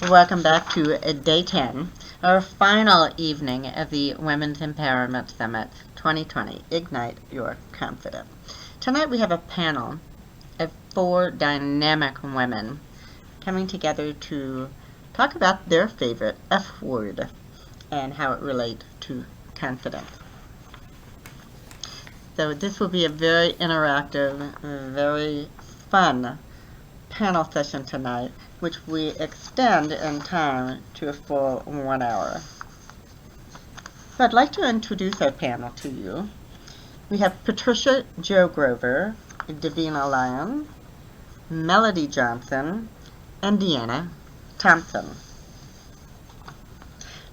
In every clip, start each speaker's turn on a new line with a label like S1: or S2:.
S1: Welcome back to Day 10, our final evening of the Women's Empowerment Summit 2020, Ignite Your Confidence. Tonight we have a panel of 4 dynamic women coming together to talk about their favorite F word and how it relates to confidence. So this will be a very interactive, very fun panel session tonight, which we extend in time to a full 1 hour. So I'd like to introduce our panel to you. We have Patricia Jo Grover, Davina Lyons, Melody Johnson, and Deanna Thompson.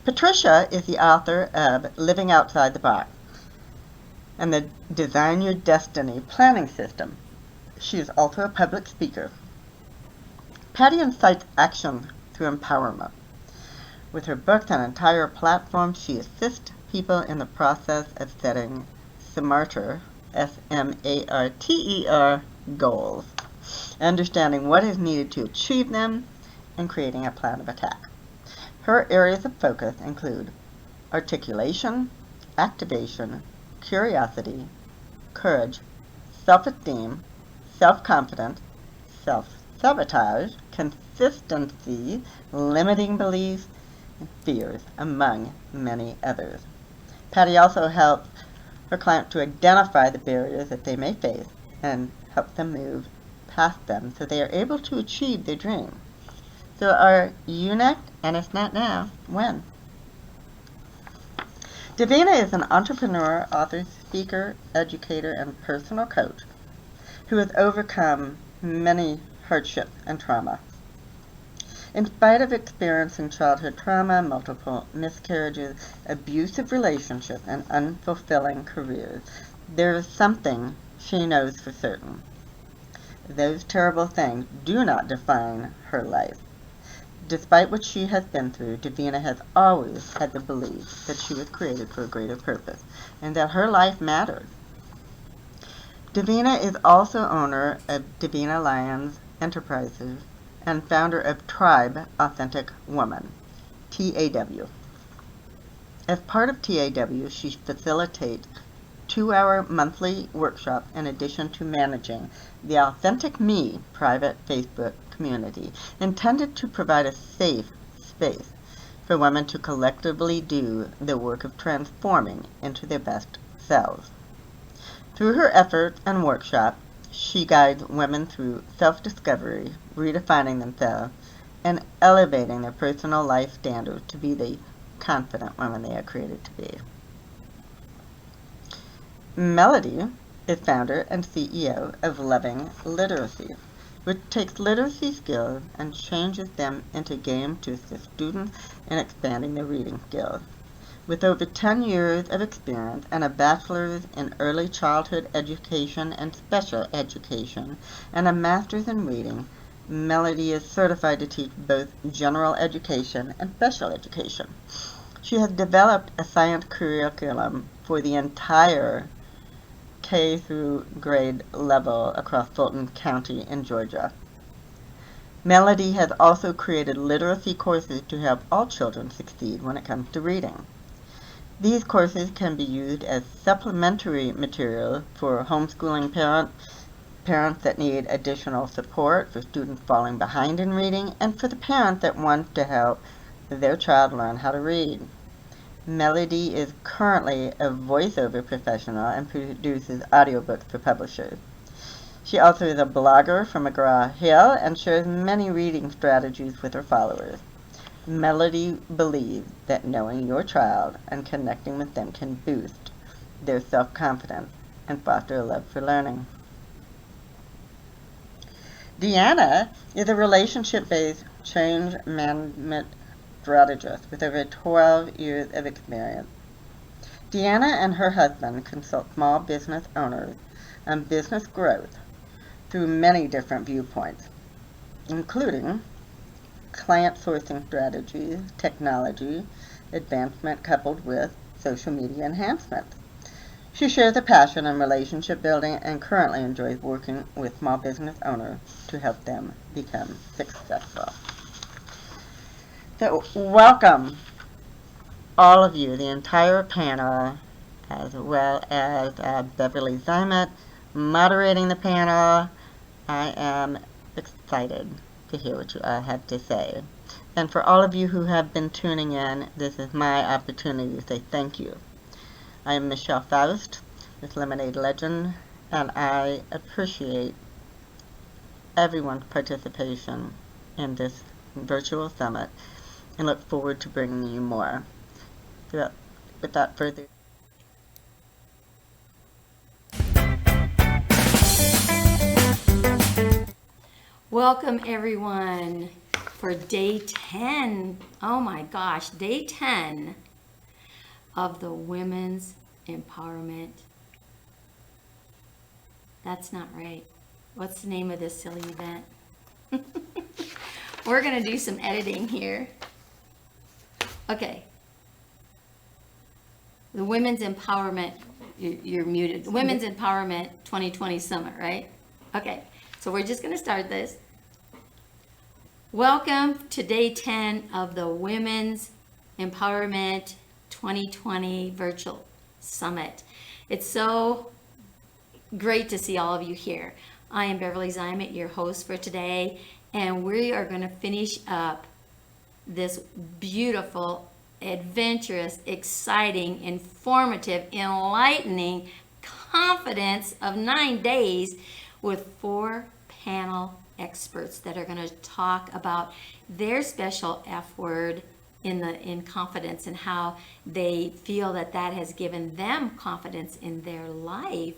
S1: Patricia is the author of Living Outside the Box and the Design Your Destiny planning system. She is also a public speaker. Patty incites action through empowerment. With her books and entire platform, she assists people in the process of setting SMARTER, S-M-A-R-T-E-R, goals, understanding what is needed to achieve them, and creating a plan of attack. Her areas of focus include articulation, activation, curiosity, courage, self-esteem, self-confidence, self-sabotage, consistency, limiting beliefs, and fears, among many others. Patty also helps her client to identify the barriers that they may face and help them move past them so they are able to achieve their dream. So are you next? And if not now, when? Davina is an entrepreneur, author, speaker, educator, and personal coach who has overcome many hardships and trauma. In spite of experiencing childhood trauma, multiple miscarriages, abusive relationships, and unfulfilling careers, there is something she knows for certain. Those terrible things do not define her life. Despite what she has been through, Davina has always had the belief that she was created for a greater purpose and that her life mattered. Davina is also owner of Davina Lyons Enterprises and founder of Tribe Authentic Woman, TAW. As part of TAW, she facilitates 2-hour monthly workshops in addition to managing the Authentic Me private Facebook community intended to provide a safe space for women to collectively do the work of transforming into their best selves. Through her efforts and workshops, she guides women through self-discovery, redefining themselves, and elevating their personal life standards to be the confident women they are created to be. Melody is founder and CEO of Loving Literacy, which takes literacy skills and changes them into games to assist students in expanding their reading skills. With over 10 years of experience and a bachelor's in early childhood education and special education and a master's in reading, Melody is certified to teach both general education and special education. She has developed a science curriculum for the entire K through grade level across Fulton County in Georgia. Melody has also created literacy courses to help all children succeed when it comes to reading. These courses can be used as supplementary material for homeschooling parents that need additional support, for students falling behind in reading, and for the parents that want to help their child learn how to read. Melody is currently a voiceover professional and produces audiobooks for publishers. She also is a blogger from McGraw-Hill and shares many reading strategies with her followers. Melody believes that knowing your child and connecting with them can boost their self-confidence and foster a love for learning. Deanna is a relationship-based change management strategist with over 12 years of experience. Deanna and her husband consult small business owners on business growth through many different viewpoints, including client sourcing strategies, technology advancement coupled with social media enhancement. She shares a passion in relationship building and currently enjoys working with small business owners to help them become successful. So, welcome all of you, the entire panel, as well as Beverly Zimet moderating the panel. I am excited to hear what you all have to say. And for all of you who have been tuning in, this is my opportunity to say thank you. I am Michelle Faust with Lemonade Legend, and I appreciate everyone's participation in this virtual summit and look forward to bringing you more. So, without further
S2: Welcome everyone for day 10. Oh my gosh, day 10 of the Women's Empowerment. That's not right. What's the name of this silly event? We're going to do some editing here. Okay. The Women's Empowerment, you're muted. The Women's Empowerment 2020 Summit, right? Okay. So we're just going to start this. Welcome to day 10 of the Women's Empowerment 2020 Virtual Summit. It's so great to see all of you here. I am Beverly Zimet, your host for today, and we are going to finish up this beautiful, adventurous, exciting, informative, enlightening confidence of 9 days with 4 panel experts that are going to talk about their special F word in confidence and how they feel that that has given them confidence in their life.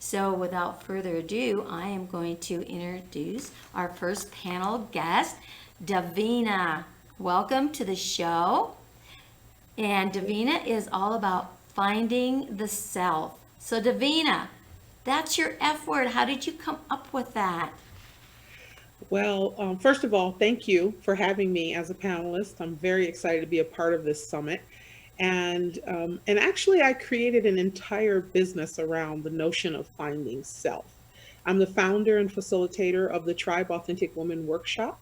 S2: So without further ado, I am going to introduce our first panel guest, Davina. Welcome to the show. And Davina is all about finding the self. So Davina, that's your F word. How did you come up with that?
S3: Well, first of all, thank you for having me as a panelist. I'm very excited to be a part of this summit. And actually, I created an entire business around the notion of finding self. I'm the founder and facilitator of the Tribe Authentic Woman Workshop.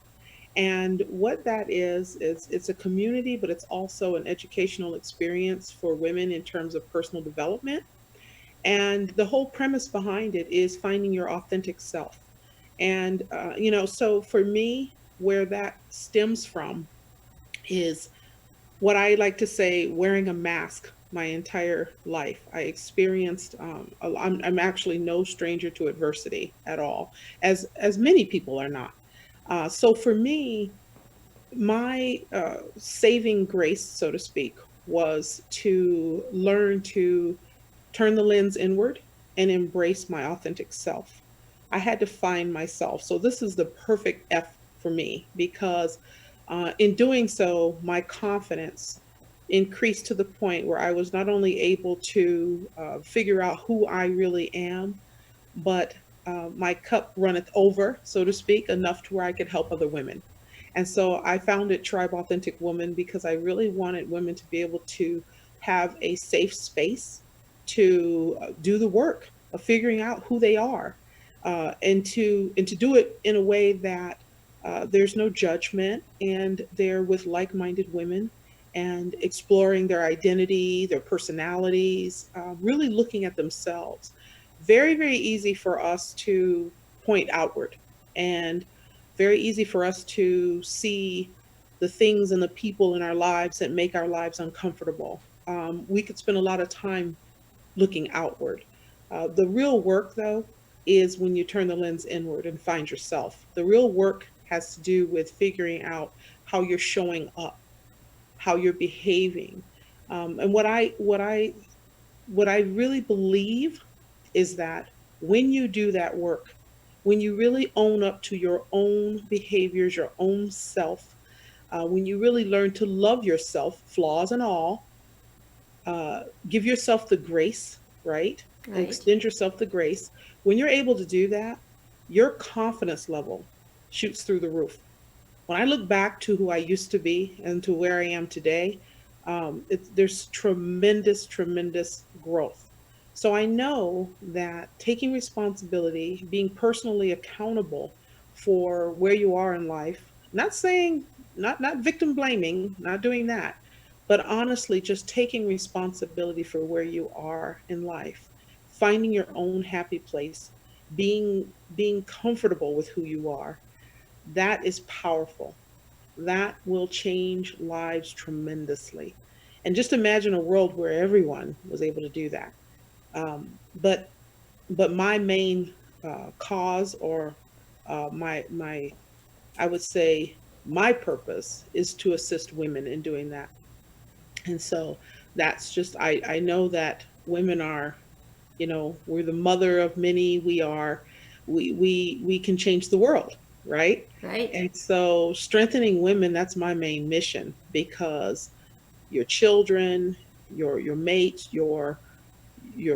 S3: And what that is it's a community, but it's also an educational experience for women in terms of personal development. And the whole premise behind it is finding your authentic self. So for me, where that stems from is what I like to say wearing a mask my entire life. I experienced, I'm actually no stranger to adversity at all, as many people are not. So for me, my saving grace, so to speak, was to learn to turn the lens inward and embrace my authentic self. I had to find myself. So this is the perfect F for me because in doing so, my confidence increased to the point where I was not only able to figure out who I really am, but my cup runneth over, so to speak, enough to where I could help other women. And so I founded Tribe Authentic Woman because I really wanted women to be able to have a safe space to do the work of figuring out who they are, and to do it in a way that there's no judgment, and they're with like-minded women and exploring their identity, their personalities, really looking at themselves. Very, very easy for us to point outward, and very easy for us to see the things and the people in our lives that make our lives uncomfortable. We could spend a lot of time looking outward. The real work, though, is when you turn the lens inward and find yourself. The real work has to do with figuring out how you're showing up, how you're behaving. And what I really believe is that when you do that work, when you really own up to your own behaviors, your own self, when you really learn to love yourself, flaws and all, give yourself the grace, right?
S2: Right.
S3: Extend yourself the grace. When you're able to do that, your confidence level shoots through the roof. When I look back to who I used to be and to where I am today, there's tremendous, tremendous growth. So I know that taking responsibility, being personally accountable for where you are in life, not saying not victim blaming, not doing that, but honestly just taking responsibility for where you are in life, finding your own happy place, being comfortable with who you are. That is powerful. That will change lives tremendously. And just imagine a world where everyone was able to do that. But my main cause, or my I would say my purpose, is to assist women in doing that. And so that's just, I know that women are, we're the mother of many. We are, we can change the world, right?
S2: Right?
S3: And so strengthening women, that's my main mission, because your children, your mates, your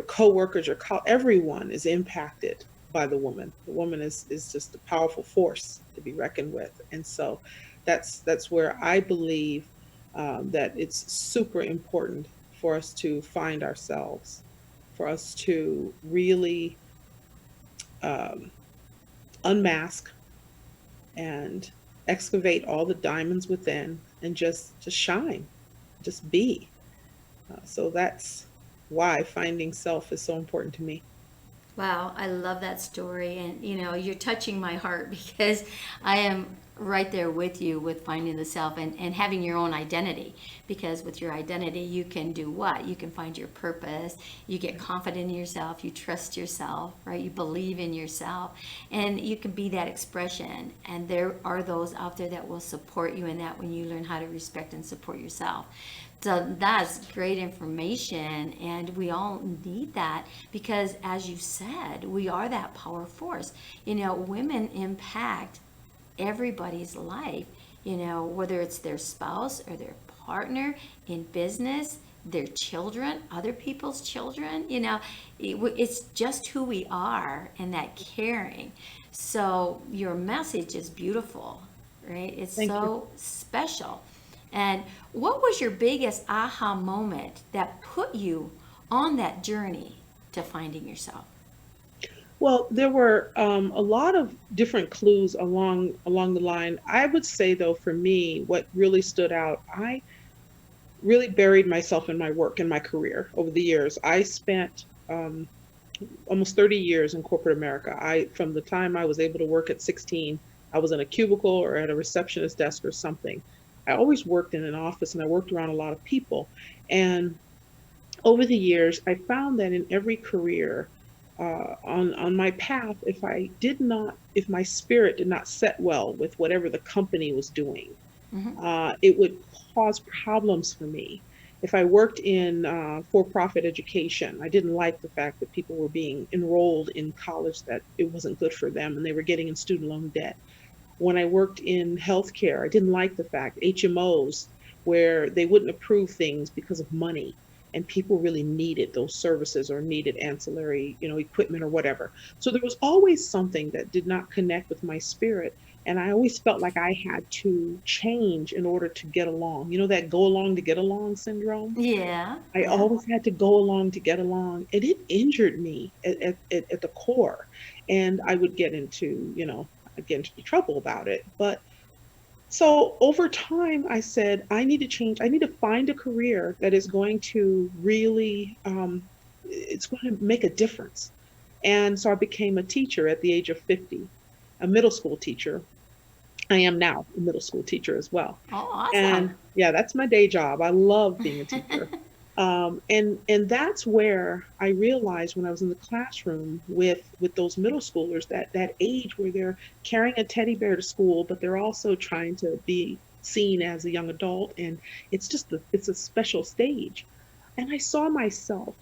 S3: coworkers, everyone is impacted by the woman. The woman is just a powerful force to be reckoned with. And so that's where I believe that it's super important for us to find ourselves, for us to really um, unmask and excavate all the diamonds within, and just shine, just be. So that's why finding self is so important to me.
S2: Wow, I love that story. And you're touching my heart because I am right there with you with finding the self and having your own identity. Because with your identity, you can do what? You can find your purpose, you get confident in yourself, you trust yourself, right? You believe in yourself, and you can be that expression. And there are those out there that will support you in that when you learn how to respect and support yourself. So that's great information, and we all need that because, as you said, we are that power force. Women impact everybody's life, whether it's their spouse or their partner, in business, their children, other people's children. It's just who we are and that caring. So, your message is beautiful, right? It's
S3: Thank you.
S2: so special. And what was your biggest aha moment that put you on that journey to finding yourself?
S3: Well, there were a lot of different clues along the line. I would say, though, for me, what really stood out, I really buried myself in my work and my career over the years. I spent almost 30 years in corporate America. From the time I was able to work at 16, I was in a cubicle or at a receptionist desk or something. I always worked in an office, and I worked around a lot of people. And over the years, I found that in every career, on my path, if my spirit did not set well with whatever the company was doing,
S2: Hmm.
S3: it would cause problems for me. If I worked in for-profit education, I didn't like the fact that people were being enrolled in college that it wasn't good for them, and they were getting in student loan debt. When I worked in healthcare, I didn't like the fact HMOs, where they wouldn't approve things because of money, and people really needed those services or needed ancillary, equipment or whatever. So there was always something that did not connect with my spirit. And I always felt like I had to change in order to get along. You know, that go along to get along syndrome?
S2: Yeah,
S3: I
S2: yeah.
S3: always had to go along to get along. And it injured me at the core. And I would I'd get into trouble about it. But so over time, I said, I need to change. I need to find a career that is going to really, it's going to make a difference. And so I became a teacher at the age of 50, a middle school teacher. I am now a middle school teacher as well.
S2: Oh, awesome.
S3: And yeah, that's my day job. I love being a teacher. And that's where I realized, when I was in the classroom with those middle schoolers, that age where they're carrying a teddy bear to school, but they're also trying to be seen as a young adult, and it's a special stage. And I saw myself,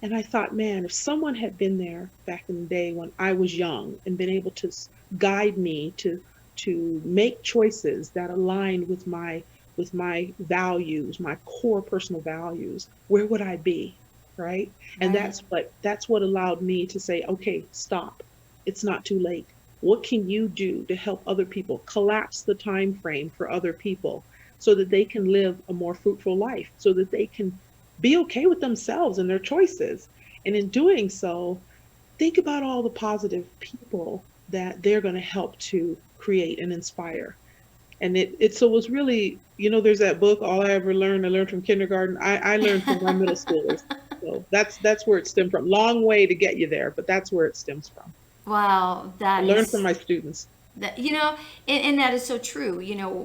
S3: and I thought, man, if someone had been there back in the day when I was young and been able to guide me to make choices that aligned with my values, my core personal values, where would I be? Right? And
S2: Right.
S3: that's what allowed me to say, okay, stop. It's not too late. What can you do to help other people collapse the time frame for other people so that they can live a more fruitful life, so that they can be okay with themselves and their choices? And in doing so, think about all the positive people that they're going to help to create and inspire. And it was really, there's that book, All I Ever Learned, I Learned from Kindergarten. I learned from my middle schoolers. So that's where it stemmed from. Long way to get you there, but that's where it stems from.
S2: Wow,
S3: I
S2: that
S3: learned from
S2: is
S3: my students.
S2: that and that is so true.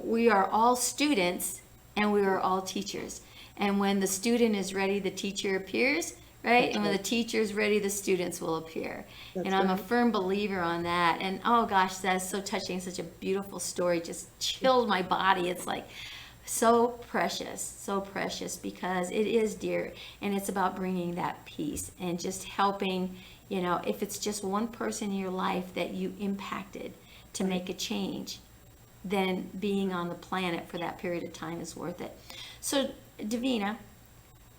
S2: We are all students and we are all teachers. And when the student is ready, the teacher appears, right?
S3: That's
S2: And when the
S3: right.
S2: teacher is ready, the students will appear. And
S3: That's
S2: I'm a
S3: right.
S2: firm believer on that. And oh gosh, that's so touching, such a beautiful story. Just chilled my body. It's like so precious because it is dear and it's about bringing that peace and just helping, if it's just one person in your life that you impacted to
S3: Right.
S2: make a change, then being on the planet for that period of time is worth it. So, Davina,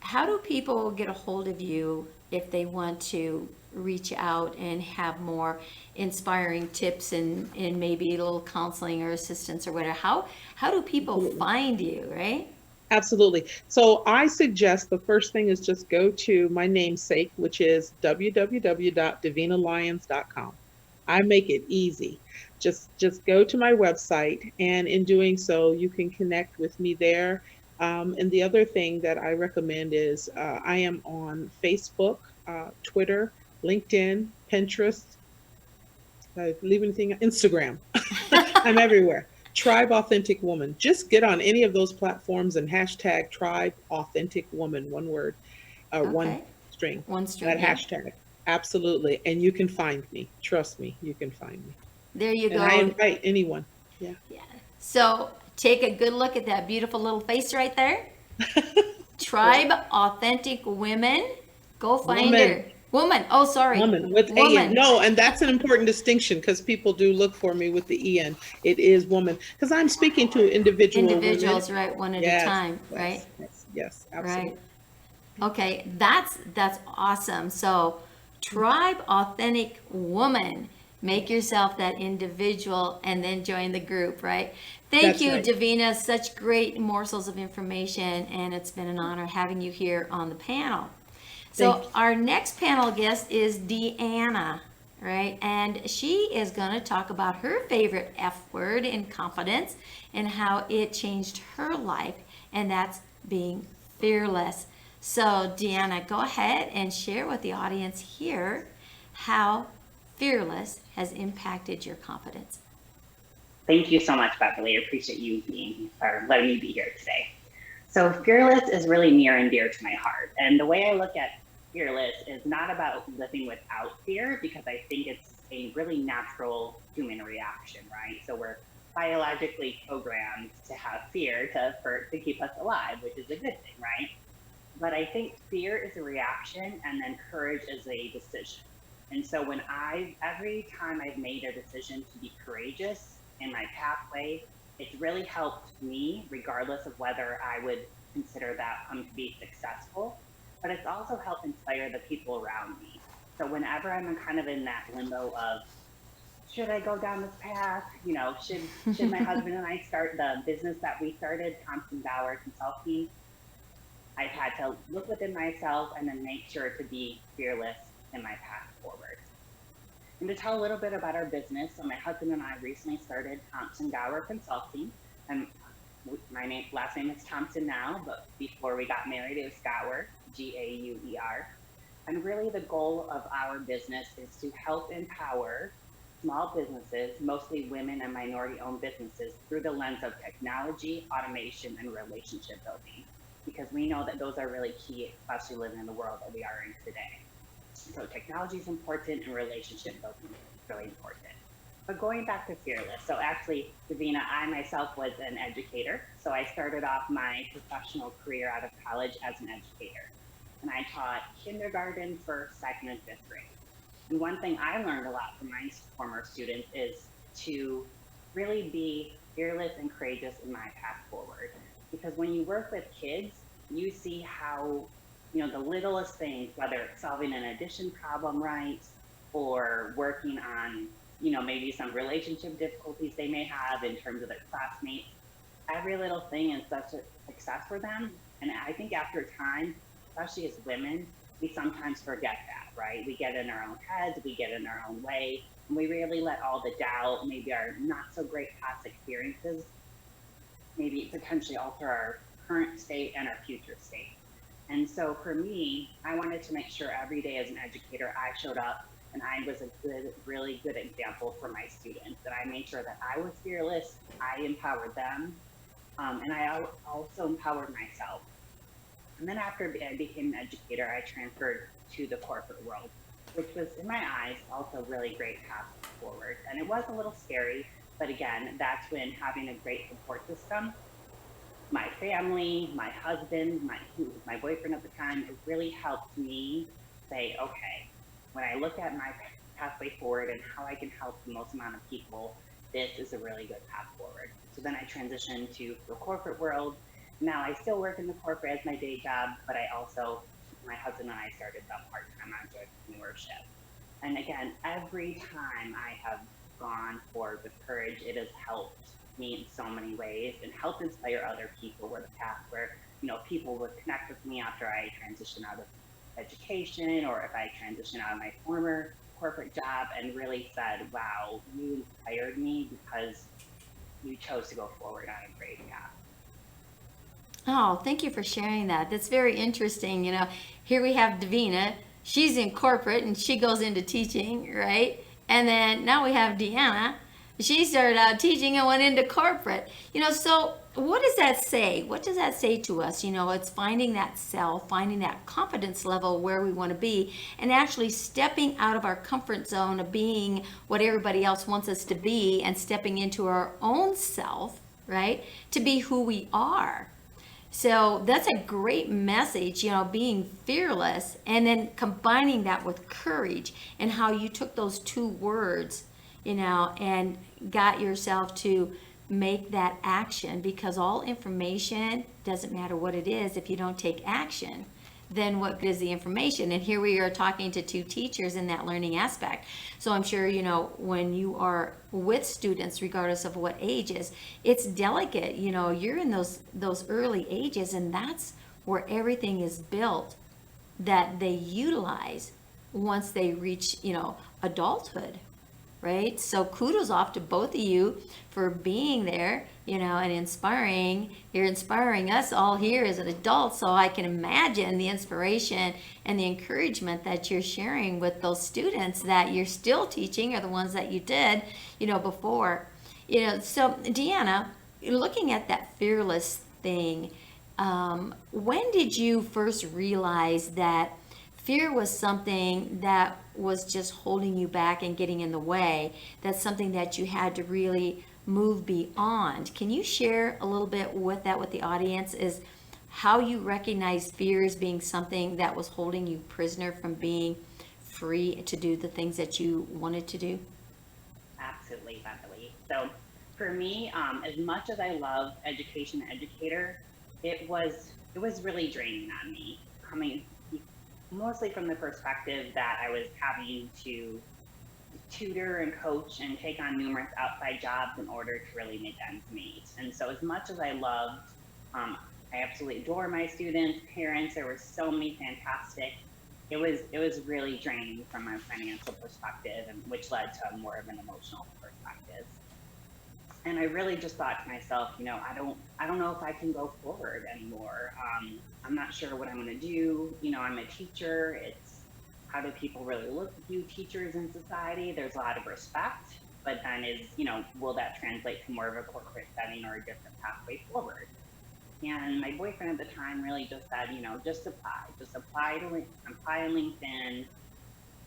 S2: how do people get a hold of you if they want to reach out and have more inspiring tips and maybe a little counseling or assistance or whatever? How do people
S3: Absolutely.
S2: find you, right?
S3: Absolutely. So I suggest the first thing is just go to my namesake, which is www.davinalyons.com. I make it easy. Just go to my website, and in doing so, you can connect with me there. And the other thing that I recommend is I am on Facebook, Twitter, LinkedIn, Pinterest, leave anything, Instagram. I'm everywhere. Tribe Authentic Woman. Just get on any of those platforms and hashtag Tribe Authentic Woman, one word, one
S2: Okay.
S3: string,
S2: One string,
S3: that
S2: yeah.
S3: hashtag. Absolutely. And you can find me. Trust me, you can find me.
S2: There you
S3: And I
S2: go.
S3: invite anyone. Yeah.
S2: Yeah. So take a good look at that beautiful little face right there.
S3: Right.
S2: Tribe Authentic Women. Go find
S3: Woman,
S2: her. Woman. Oh, sorry.
S3: woman with AN.
S2: Woman.
S3: No, and that's an important distinction because people do look for me with the EN. It is woman because I'm speaking to individual women.
S2: Individuals, right? One at a
S3: Yes,
S2: time, right?
S3: yes, yes, yes,
S2: Right.
S3: absolutely.
S2: Okay, that's awesome. So, tribe authentic woman. Make yourself that individual and then join the group, right? Thank
S3: That's
S2: you,
S3: right.
S2: Davina. Such great morsels of information, and it's been an honor having you here on the panel.
S3: Thank
S2: So, our next panel guest is Deanna, right? And she is going to talk about her favorite F word in confidence and how it changed her life, and that's being fearless. So, Deanna, go ahead and share with the audience here how fearless has impacted your confidence.
S4: Thank you so much, Beverly. I appreciate you being or letting me be here today. So fearless is really near and dear to my heart. And the way I look at fearless is not about living without fear because I think it's a really natural human reaction, right? So we're biologically programmed to have fear to keep us alive, which is a good thing, right? But I think fear is a reaction and then courage is a decision. And so every time I've made a decision to be courageous in my pathway, it's really helped me, regardless of whether I would consider that outcome to be successful. But it's also helped inspire the people around me. So whenever I'm kind of in that limbo of should I go down this path? Should my husband and I start the business that we started, Thompson Gower Consulting? I've had to look within myself and then make sure to be fearless in my path forward. And to tell a little bit about our business, so my husband and I recently started Thompson Gower Consulting. And last name is Thompson now, but before we got married, it was Gower, Gauer. And really the goal of our business is to help empower small businesses, mostly women and minority owned businesses, through the lens of technology, automation, and relationship building. Because we know that those are really key, especially living in the world that we are in today. So technology is important and relationship building is really important. But going back to fearless, so actually, Davina, I myself was an educator. So I started off my professional career out of college as an educator. And I taught kindergarten, first, second, and fifth grade. And one thing I learned a lot from my former students is to really be fearless and courageous in my path forward. Because when you work with kids, you see how, the littlest things, whether it's solving an addition problem right, or working on, maybe some relationship difficulties they may have in terms of their classmates, every little thing is such a success for them. And I think after time, especially as women, we sometimes forget that, right? We get in our own heads, we get in our own way, and we really let all the doubt, maybe our not so great past experiences maybe potentially alter our current state and our future state. And so for me, I wanted to make sure every day as an educator, I showed up and I was a really good example for my students. That I made sure that I was fearless, I empowered them, and I also empowered myself. And then after I became an educator, I transferred to the corporate world, which was, in my eyes, also a really great path forward. And it was a little scary, but again, that's when having a great support system, my family, my husband, who was my boyfriend at the time, it really helped me say, okay, when I look at my pathway forward and how I can help the most amount of people, this is a really good path forward. So then I transitioned to the corporate world. Now I still work in the corporate as my day job, but I also, my husband and I started the part-time entrepreneurship. And again, every time I have gone forward with courage, it has helped me in so many ways and helped inspire other people with a path where, people would connect with me after I transition out of education, or if I transition out of my former corporate job, and really said, wow, you inspired me because you chose to go forward on a great path.
S2: Oh, thank you for sharing that. That's very interesting. Here we have Davina. She's in corporate and she goes into teaching, right? And then now we have Deanna. She started out teaching and went into corporate. So what does that say? What does that say to us? It's finding that self, finding that confidence level where we want to be, and actually stepping out of our comfort zone of being what everybody else wants us to be and stepping into our own self, right? To be who we are. So that's a great message, being fearless and then combining that with courage, and how you took those two words, and got yourself to make that action, because all information, doesn't matter what it is, if you don't take action, then what good is the information? And here we are talking to two teachers in that learning aspect. So I'm sure, when you are with students, regardless of what ages, it's delicate. You're in those early ages, and that's where everything is built that they utilize once they reach, adulthood. Right? So kudos off to both of you for being there, and inspiring. You're inspiring us all here as an adult, so I can imagine the inspiration and the encouragement that you're sharing with those students that you're still teaching, or the ones that you did, before. So Deanna, looking at that fearless thing, when did you first realize that fear was something that was just holding you back and getting in the way? That's something that you had to really move beyond. Can you share a little bit with the audience, is how you recognize fear as being something that was holding you prisoner from being free to do the things that you wanted to do?
S4: Absolutely, Beverly. So for me, as much as I love education and educator, it was really draining on me, coming mostly from the perspective that I was having to tutor and coach and take on numerous outside jobs in order to really make ends meet. And so as much as I loved, I absolutely adore my students, parents, there were so many fantastic, it was really draining from a financial perspective, and which led to more of an emotional perspective. And I really just thought to myself, I don't know if I can go forward anymore. I'm not sure what I'm going to do. I'm a teacher. It's, how do people really look at you teachers in society? There's a lot of respect, but then will that translate to more of a corporate setting or a different pathway forward? And my boyfriend at the time really just said, just apply on LinkedIn.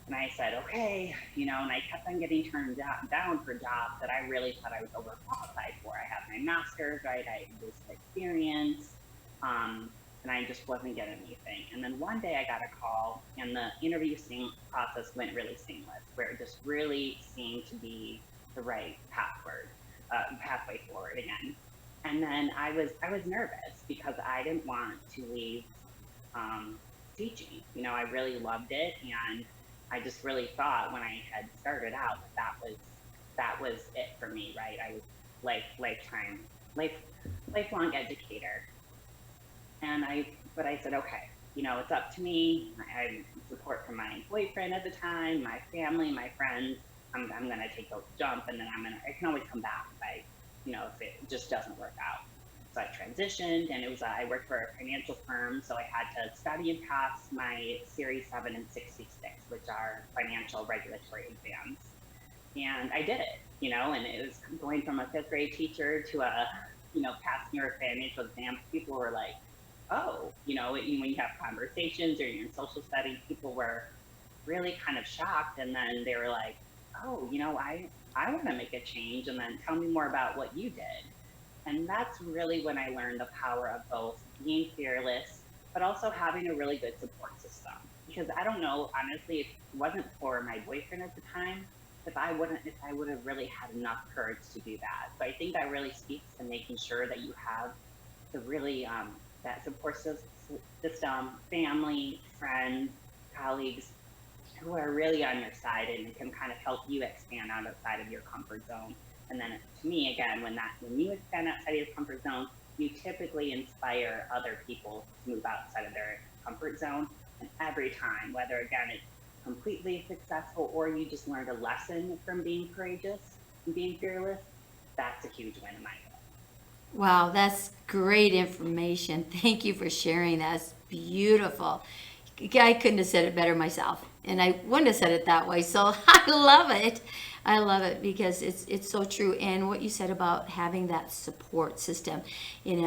S4: And I said, okay, and I kept on getting turned down for jobs that I really thought I was overqualified for. I have my master's, right? I had this experience, and I just wasn't getting anything. And then one day I got a call, and the interview process went really seamless, where it just really seemed to be the right pathway forward again. And then I was nervous because I didn't want to leave teaching. I really loved it, and I just really thought when I had started out that was it for me, right? I was lifelong educator. And I said, okay, it's up to me. I had support from my boyfriend at the time, my family, my friends. I'm going to take a jump, and then I can always come back if if it just doesn't work out. So I transitioned, and I worked for a financial firm, so I had to study and pass my Series 7 and 66, which are financial regulatory exams. And I did it, and it was going from a fifth grade teacher to passing your financial exams. People were like, oh, when you have conversations or you're in social studies, people were really kind of shocked. And then they were like, oh, I want to make a change. And then tell me more about what you did. And that's really when I learned the power of both being fearless, but also having a really good support system. Because I don't know, honestly, if it wasn't for my boyfriend at the time, if I would have really had enough courage to do that. So I think that really speaks to making sure that you have the really, that support system, family, friends, colleagues, who are really on your side and can kind of help you expand outside of your comfort zone. And then to me, again, when you expand outside of your comfort zone, you typically inspire other people to move outside of their comfort zone. And every time, whether again it's completely successful or you just learned a lesson from being courageous and being fearless, that's a huge win in my book.
S2: Wow, that's great information. Thank you for sharing. That's beautiful. I couldn't have said it better myself, and I wouldn't have said it that way. So I love it. I love it because it's so true. And what you said about having that support system, and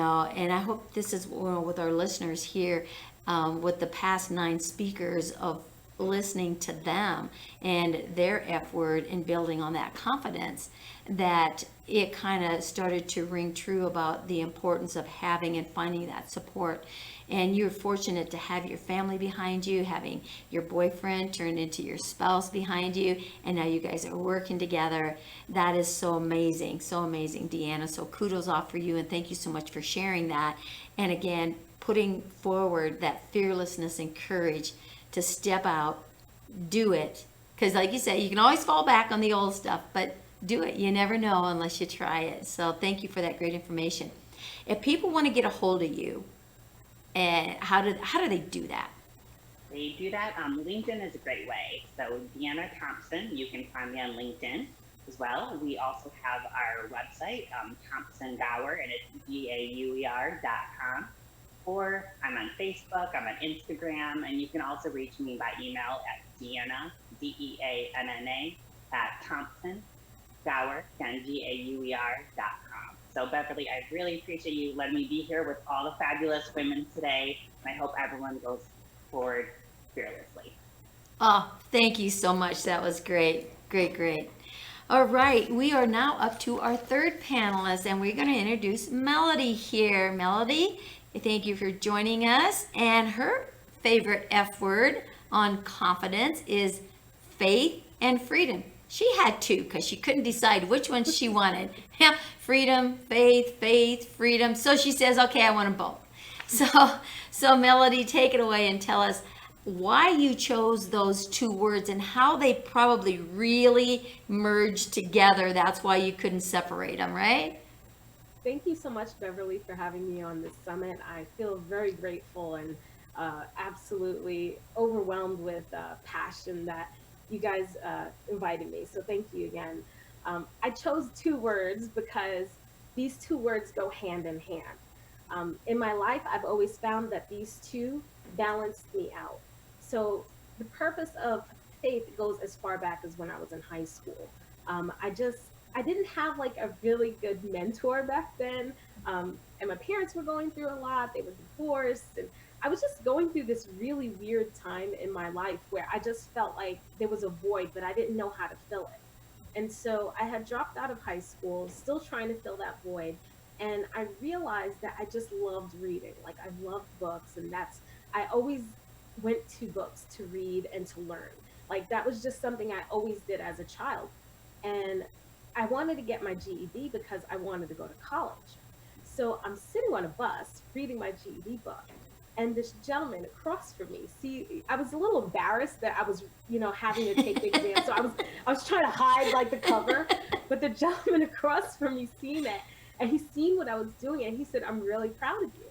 S2: I hope this is with our listeners here, with the past 9 speakers of listening to them and their F word and building on that confidence, that it kind of started to ring true about the importance of having and finding that support. And you're fortunate to have your family behind you, having your boyfriend turned into your spouse behind you, and now you guys are working together. That is so amazing, Deanna. So kudos off for you, and thank you so much for sharing that. And again, putting forward that fearlessness and courage to step out, do it. Because like you said, you can always fall back on the old stuff, but do it. You never know unless you try it. So thank you for that great information. If people want to get a hold of you, and how do they do that?
S4: They do that. LinkedIn is a great way. So Deanna Thompson, you can find me on LinkedIn as well. We also have our website, Thompson Gower, and it's GAUER.com. Or I'm on Facebook, I'm on Instagram, and you can also reach me by email at Deanna, DEANNA, at Thompson Gower, again, GAUER.com. So Beverly, I really appreciate you letting me be here with all the fabulous women today, and I hope everyone goes forward fearlessly.
S2: Oh, thank you so much. That was great. Great. All right, we are now up to our third panelist, and we're going to introduce Melody here. Melody, thank you for joining us. And her favorite F word on confidence is faith and freedom. She had 2 because she couldn't decide which one she wanted. Yeah, freedom, faith, freedom. So she says, okay, I want them both. So Melody, take it away and tell us why you chose those 2 words and how they probably really merged together. That's why you couldn't separate them, right?
S5: Thank you so much, Beverly, for having me on this summit. I feel very grateful and absolutely overwhelmed with passion that you guys invited me. So thank you again. I chose 2 words because these 2 words go hand in hand. In my life, I've always found that these 2 balanced me out. So the purpose of faith goes as far back as when I was in high school. I didn't have like a really good mentor back then. And my parents were going through a lot. They were divorced. And I was just going through this really weird time in my life where I just felt like there was a void, but I didn't know how to fill it. And so I had dropped out of high school, still trying to fill that void. And I realized that I just loved reading. Like I loved books, and I always went to books to read and to learn. Like that was just something I always did as a child. And I wanted to get my GED because I wanted to go to college. So I'm sitting on a bus reading my GED book, and this gentleman across from me, see, I was a little embarrassed that I was, having to take the exam. So I was trying to hide like the cover, but the gentleman across from me seen it, and he seen what I was doing, and he said, "I'm really proud of you."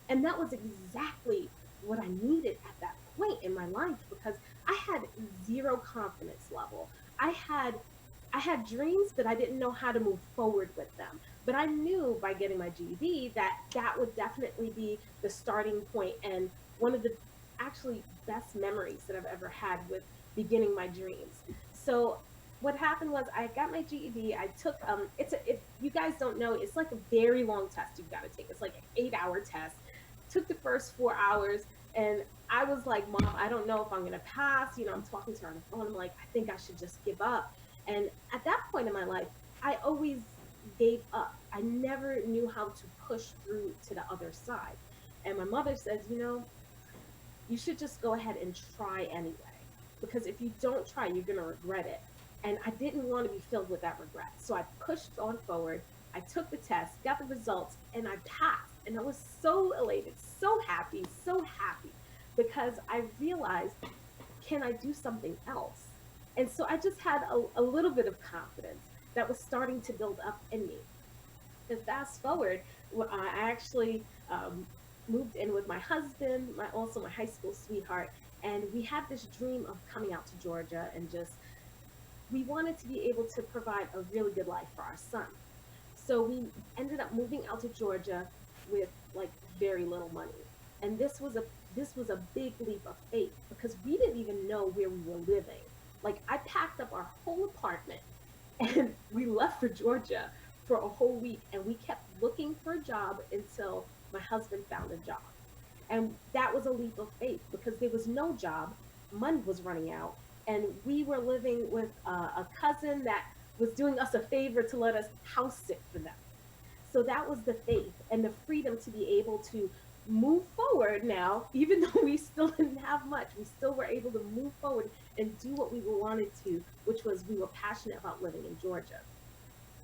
S5: And that was exactly what I needed at that point in my life, because I had 0 confidence level. I had dreams, but I didn't know how to move forward with them. But I knew by getting my GED that that would definitely be the starting point and one of the actually best memories that I've ever had with beginning my dreams. So what happened was I got my GED. I took it's a if you guys don't know, it's like a very long test you've got to take. It's like an 8-hour test. Took the first 4 hours, and I was like, Mom, I don't know if I'm gonna pass. You know, I'm talking to her on the phone. I'm like, I think I should just give up. And at that point in my life, I always gave up. I never knew how to push through to the other side. And my mother says, you know, you should just go ahead and try anyway. Because if you don't try, you're going to regret it. And I didn't want to be filled with that regret. So I pushed on forward. I took the test, got the results, and I passed. And I was so elated, so happy because I realized, can I do something else? And so I just had a little bit of confidence that was starting to build up in me. And fast forward, I actually moved in with my husband, also my high school sweetheart, and we had this dream of coming out to Georgia and just we wanted to be able to provide a really good life for our son. So we ended up moving out to Georgia with like very little money, and this was a big leap of faith because we didn't even know where we were living. Like I packed up our whole apartment and we left for Georgia for a whole week and we kept looking for a job until my husband found a job. And that was a leap of faith because there was no job, money was running out, and we were living with a cousin that was doing us a favor to let us house sit for them. So that was the faith and the freedom to be able to move forward now, even though we still didn't have much, we still were able to move forward and do what we wanted to, which was we were passionate about living in Georgia.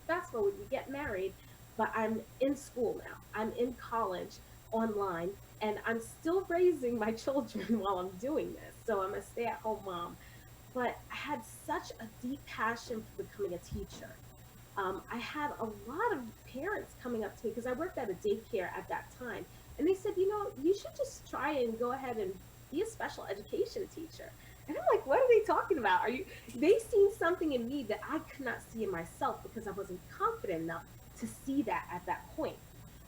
S5: Fast forward, we get married, but I'm in school now. I'm in college online, and I'm still raising my children while I'm doing this. So I'm a stay at home mom. But I had such a deep passion for becoming a teacher. I had a lot of parents coming up to me because I worked at a daycare at that time. And they said, you know, you should just try and go ahead and be a special education teacher. And I'm like, what are they talking about? Are you, they seen something in me that I could not see in myself because I wasn't confident enough to see that at that point.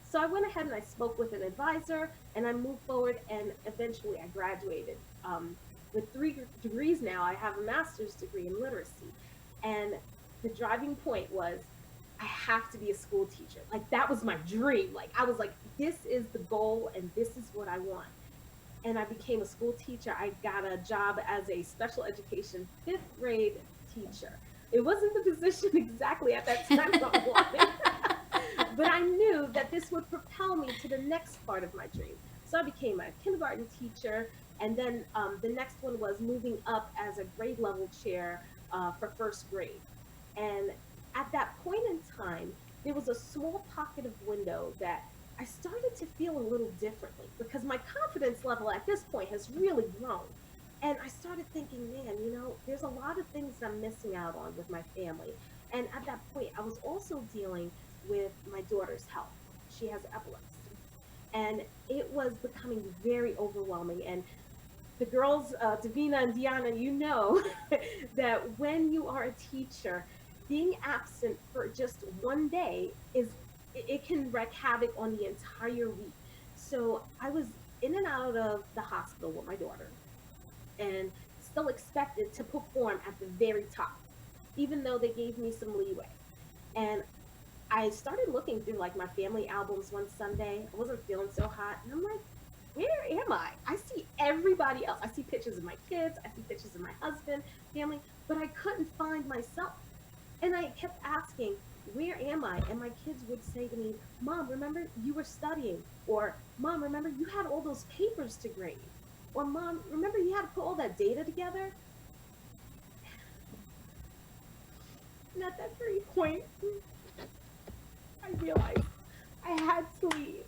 S5: So I went ahead and I spoke with an advisor and I moved forward and eventually I graduated. With 3 degrees now, I have a master's degree in literacy. And the driving point was I have to be a school teacher. Like that was my dream. Like I was like, this is the goal and this is what I want. And I became a school teacher. I got a job as a special education 5th grade teacher. It wasn't the position exactly at that time I wanted, but I knew that this would propel me to the next part of my dream. So I became a kindergarten teacher, and then the next one was moving up as a grade level chair for 1st grade. And at that point in time, there was a small pocket of window that I started to feel a little differently because my confidence level at this point has really grown. And I started thinking, man, you know, there's a lot of things that I'm missing out on with my family. And at that point, I was also dealing with my daughter's health. She has epilepsy. And it was becoming very overwhelming. And the girls, Davina and Diana, you know that when you are a teacher, being absent for just one day it can wreak havoc on the entire week. So I was in and out of the hospital with my daughter and still expected to perform at the very top, even though they gave me some leeway. And I started looking through like my family albums one Sunday. I wasn't feeling so hot. And I'm like, where am I? I see everybody else. I see pictures of my kids. I see pictures of my husband, family, but I couldn't find myself. And I kept asking, where am I? And my kids would say to me, Mom, remember you were studying? Or Mom, remember you had all those papers to grade? Or Mom, remember you had to put all that data together? And at that very point, I realized I had to leave.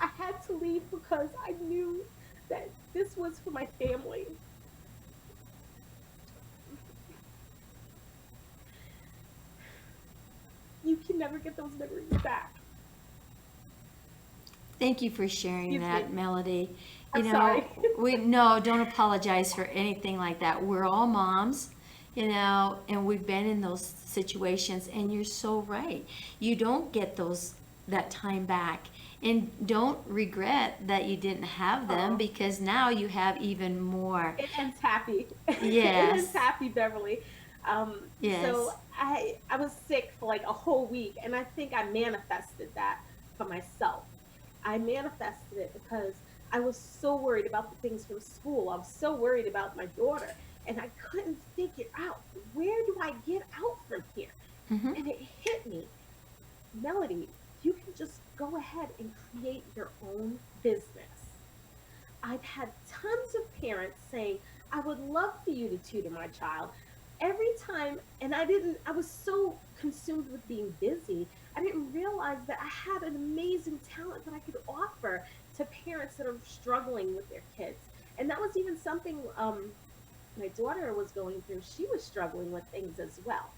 S5: I had to leave because I knew that this was for my family. You can never get those memories back.
S2: Thank you for sharing
S5: Excuse
S2: that,
S5: me.
S2: Melody.
S5: I'm sorry.
S2: We no, don't apologize for anything like that. We're all moms, you know, and we've been in those situations, and you're so right. You don't get that time back. And don't regret that you didn't have them,
S5: Oh.
S2: because now you have even more.
S5: It ends happy. It ends
S2: Yes.
S5: happy, Beverly. So
S2: Yes.
S5: I was sick for like a whole week, and I think I manifested that for myself. I manifested it because I was so worried about the things from school. I was so worried about my daughter, and I couldn't figure out, where do I get out from here?
S2: Hmm.
S5: And it hit me, Melody, you can just go ahead and create your own business. I've had tons of parents saying, I would love for you to tutor my child. Every time, and I was so consumed with being busy, I didn't realize that I had an amazing talent that I could offer to parents that are struggling with their kids. And that was even something my daughter was going through. She was struggling with things as well.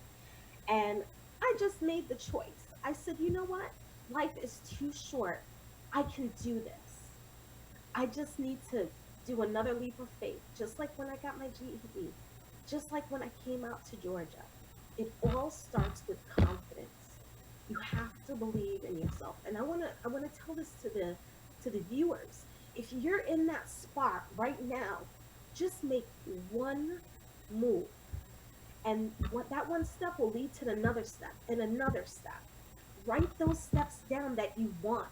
S5: And I just made the choice. I said, you know what? Life is too short. I can do this. I just need to do another leap of faith, just like when I got my GED, just like when I came out to Georgia. It all starts with confidence. You have to believe in yourself. And I want to tell this to the viewers. If you're in that spot right now, just make one move. And what that one step will lead to another step and another step. Write those steps down that you want.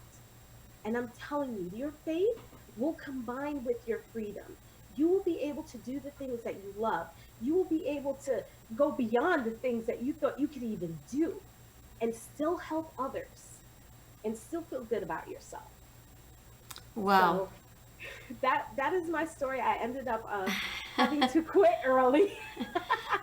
S5: And I'm telling you, your faith will combine with your freedom. You will be able to do the things that you love. You will be able to go beyond the things that you thought you could even do, and still help others and still feel good about yourself.
S2: Wow.
S5: So that is my story. I ended up having to quit early.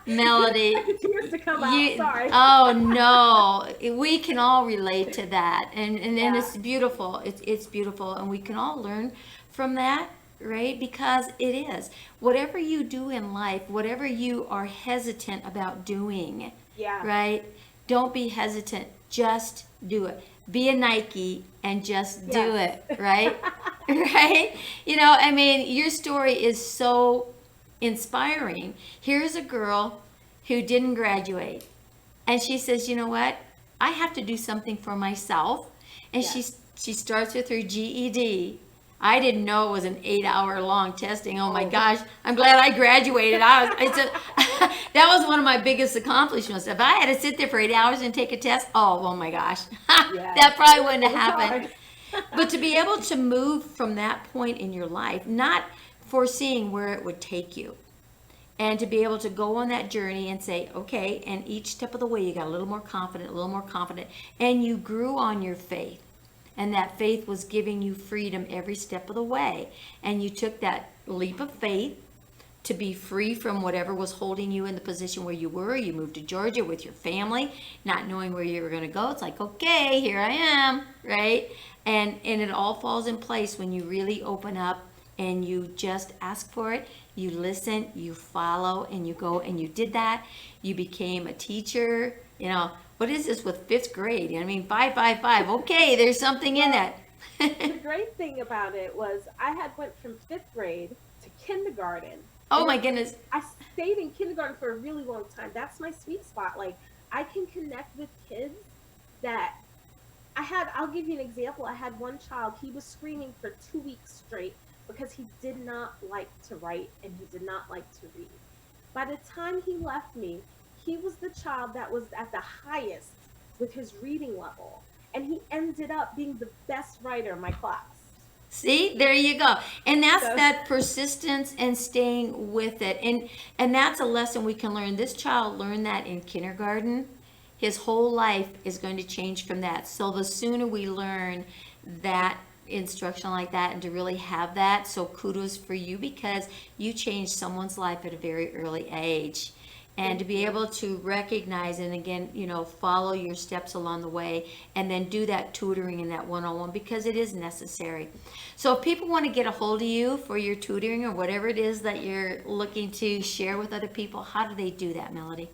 S2: Melody,
S5: The tears to come out.
S2: you,
S5: Sorry.
S2: oh no, we can all relate to that. And
S5: Yeah.
S2: it's beautiful. It's beautiful. And we can all learn from that, right? Because it is. Whatever you do in life, whatever you are hesitant about doing,
S5: Yeah.
S2: right? Don't be hesitant. Just do it. Be a Nike and just do
S5: Yes.
S2: it, right? Right? You know, I mean, your story is so inspiring. Here's a girl who didn't graduate, and she says, "You know what? I have to do something for myself." And
S5: Yes.
S2: she starts with her GED. I didn't know it was an 8-hour long testing. Oh my
S5: Oh.
S2: gosh! I'm glad I graduated. That was one of my biggest accomplishments. If I had to sit there for 8 hours and take a test, oh my gosh,
S5: Yes.
S2: that probably wouldn't
S5: It
S2: have
S5: was
S2: happened.
S5: hard.
S2: But to be able to move from that point in your life, not foreseeing where it would take you, and to be able to go on that journey and say, okay, and each step of the way you got a little more confident, a little more confident, and you grew on your faith. And that faith was giving you freedom every step of the way. And you took that leap of faith to be free from whatever was holding you in the position where you were. You moved to Georgia with your family, not knowing where you were going to go. It's like, okay, here I am, right? And it all falls in place when you really open up and you just ask for it. You listen, you follow, and you go, and you did that. You became a teacher. You know, what is this with fifth grade? I mean, 555. Okay, there's something in
S5: Well,
S2: that.
S5: the great thing about it was I had went from fifth grade to kindergarten,
S2: Oh
S5: and
S2: my goodness.
S5: I stayed in kindergarten for a really long time. That's my sweet spot. Like, I can connect with kids that I'll give you an example. I had one child, he was screaming for 2 weeks straight because he did not like to write and he did not like to read. By the time he left me, he was the child that was at the highest with his reading level. And he ended up being the best writer in my class.
S2: See, there you go. And that's
S5: So,
S2: that persistence and staying with it. And that's a lesson we can learn. This child learned that in kindergarten. His whole life is going to change from that. So the sooner we learn that instruction like that and to really have that, so kudos for you because you changed someone's life at a very early age. And to
S5: thank
S2: be
S5: you.
S2: able to recognize and again, follow your steps along the way and then do that tutoring and that one-on-one because it is necessary. So if people want to get a hold of you for your tutoring or whatever it is that you're looking to share with other people, how do they do that, Melody?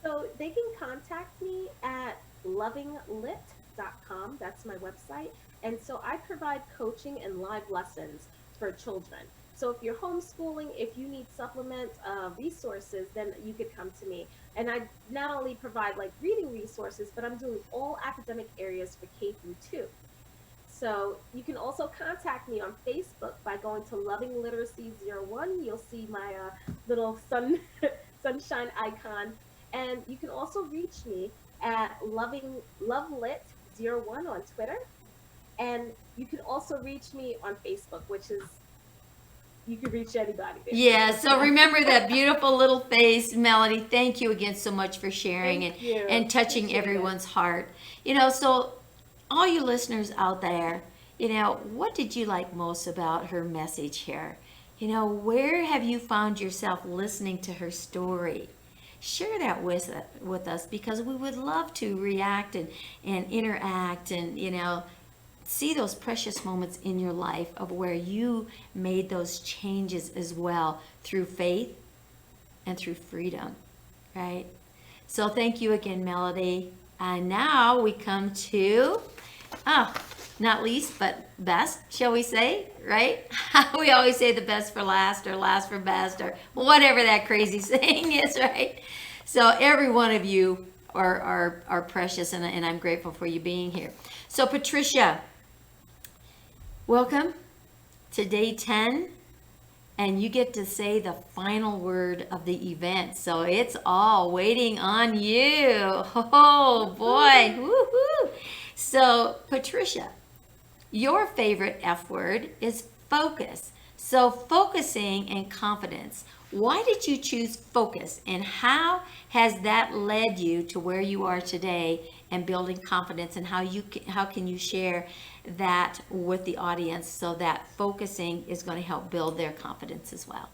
S5: So they can contact me at lovinglit.com. That's my website. And so I provide coaching and live lessons for children. So if you're homeschooling, if you need supplement resources, then you could come to me. And I not only provide like reading resources, but I'm doing all academic areas for K through 2. So you can also contact me on Facebook by going to Loving Literacy 01. You'll see my little sunshine icon. And you can also reach me at Lovelit01 on Twitter. And you can also reach me on Facebook, which is, you can reach anybody there.
S2: Yeah, so remember that beautiful little face, Melody. Thank you again so much for sharing
S5: Thank you.
S2: and touching
S5: Appreciate it.
S2: everyone's heart. So all you listeners out there, what did you like most about her message here? Where have you found yourself listening to her story? Share that with us, because we would love to react and interact and, see those precious moments in your life of where you made those changes as well through faith and through freedom, right? So thank you again, Melody. And now we come to, not least, but best, shall we say, right? We always say the best for last, or last for best, or whatever that crazy saying is, right? So every one of you are precious, and I'm grateful for you being here. So Patricia, welcome to day 10, and you get to say the final word of the event. So it's all waiting on you. Oh boy, woohoo! So Patricia, your favorite F word is focus. So focusing and confidence. Why did you choose focus, and how has that led you to where you are today and building confidence, and how can you share that with the audience so that focusing is going to help build their confidence as well?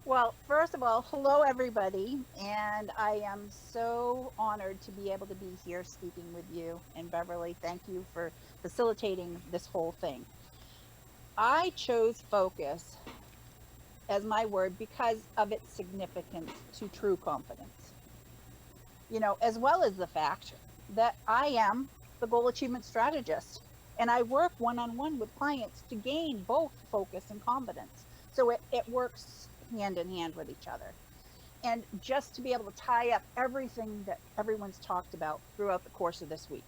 S6: Well, first of all, hello everybody, and I am so honored to be able to be here speaking with you. And Beverly, thank you for facilitating this whole thing. I chose focus as my word because of its significance to true confidence. As well as the fact that I am the goal achievement strategist, and I work one-on-one with clients to gain both focus and confidence. So it works hand in hand with each other. And just to be able to tie up everything that everyone's talked about throughout the course of this week.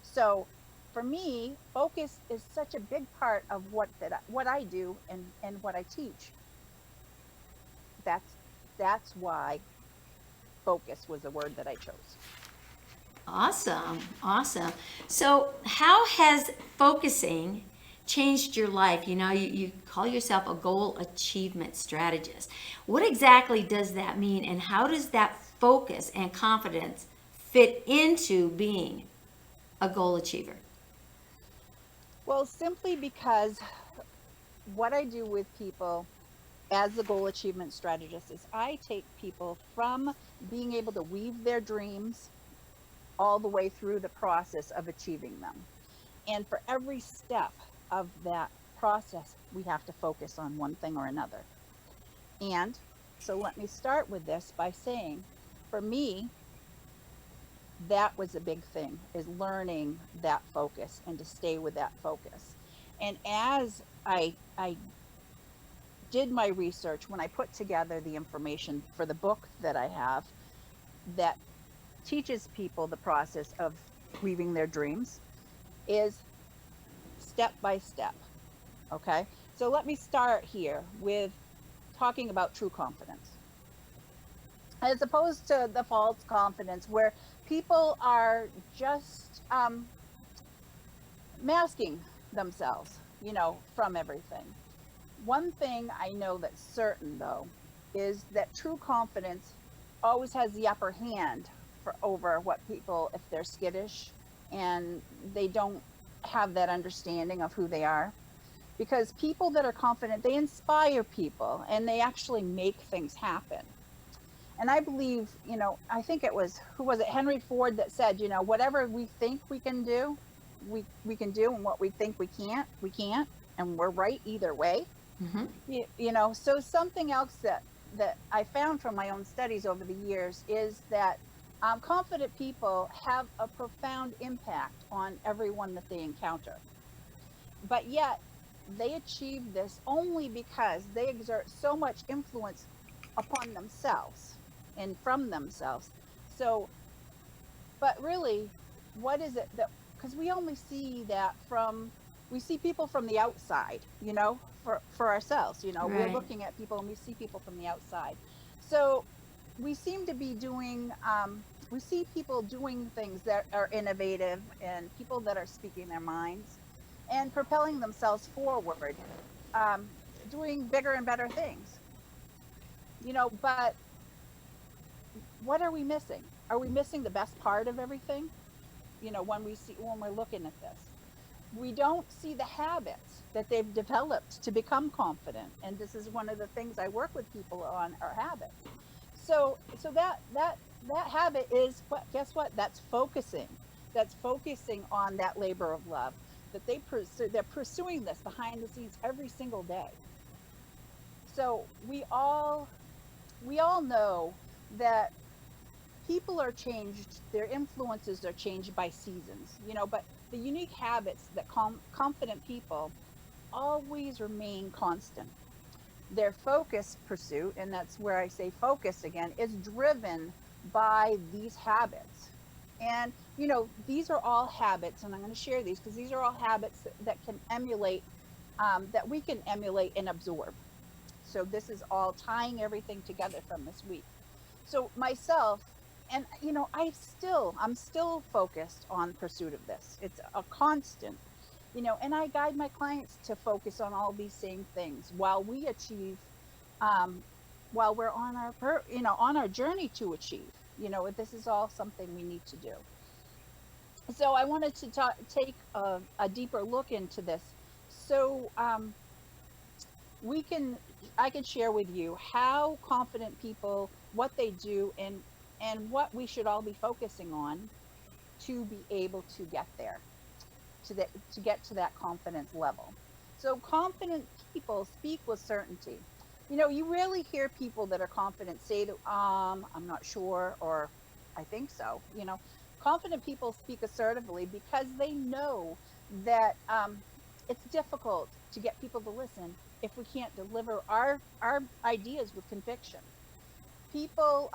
S6: So for me, focus is such a big part of what I do and what I teach. That's why focus was the word that I chose.
S2: Awesome. So how has focusing changed your life? You call yourself a goal achievement strategist. What exactly does that mean, and how does that focus and confidence fit into being a goal achiever?
S6: Well, simply because what I do with people as the goal achievement strategist is I take people from being able to weave their dreams all the way through the process of achieving them. And for every step of that process, we have to focus on one thing or another. And so let me start with this by saying, for me, that was a big thing, is learning that focus and to stay with that focus. And as I did my research, when I put together the information for the book that I have that teaches people the process of weaving their dreams, is step by step. Okay, so let me start here with talking about true confidence, as opposed to the false confidence where people are just masking themselves, from everything. One thing I know that's certain, though, is that true confidence always has the upper hand over what people, if they're skittish and they don't have that understanding of who they are. Because people that are confident, they inspire people and they actually make things happen. And I believe, I think it was, who was it, Henry Ford, that said, whatever we think we can do, we can do, and what we think we can't, and we're right either way.
S2: Mm-hmm.
S6: So something else that I found from my own studies over the years is that confident people have a profound impact on everyone that they encounter. But yet, they achieve this only because they exert so much influence upon themselves and from themselves. So, but really, what is it that, because we only see that from, we see people from the outside, you know, for ourselves, you know, we're
S2: Right.
S6: looking at people and we see people from the outside. So we seem to be doing, we see people doing things that are innovative and people that are speaking their minds and propelling themselves forward, um, doing bigger and better things, you know, but what are we missing? Are we missing the best part of everything? You know, when we see, when we're looking at this, we don't see the habits that they've developed to become confident. And this is one of the things I work with people on, are habits. So that habit is what, guess what? That's focusing. That's focusing on that labor of love that they're pursuing this behind the scenes every single day. So we all know that people are changed, their influences are changed by seasons, you know, but the unique habits that confident people always remain constant. Their focus pursuit, and that's where I say focus again, is driven by these habits. And, you know, these are all habits, and I'm going to share these because these are all habits that can emulate, that we can emulate and absorb. So this is all tying everything together from this week. So myself, and you know, I'm still focused on pursuit of this. It's a constant, you know, and I guide my clients to focus on all these same things while we achieve, um, while we're on our, you know, on our journey to achieve. You know, this is all something we need to do. So I wanted to take a deeper look into this. So we can, I can share with you how confident people, what they do, and what we should all be focusing on to be able to get there, to get to that confidence level. So confident people speak with certainty. You know, you rarely hear people that are confident say that, I'm not sure, or I think so. You know, confident people speak assertively because they know that, it's difficult to get people to listen if we can't deliver our ideas with conviction. People,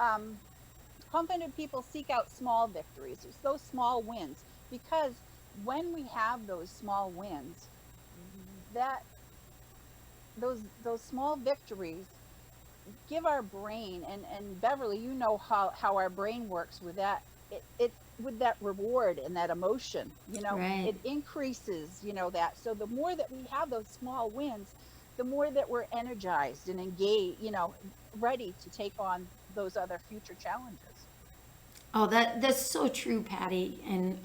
S6: confident people seek out small victories. It's those small wins, because when we have those small wins, that those small victories give our brain, and Beverly, you know how our brain works with that. It with that reward and that emotion, you know,
S2: Right.
S6: it increases, you know, that. So the more that we have those small wins, the more that we're energized and engaged, you know, ready to take on those other future challenges.
S2: Oh, that's so true, Patty. And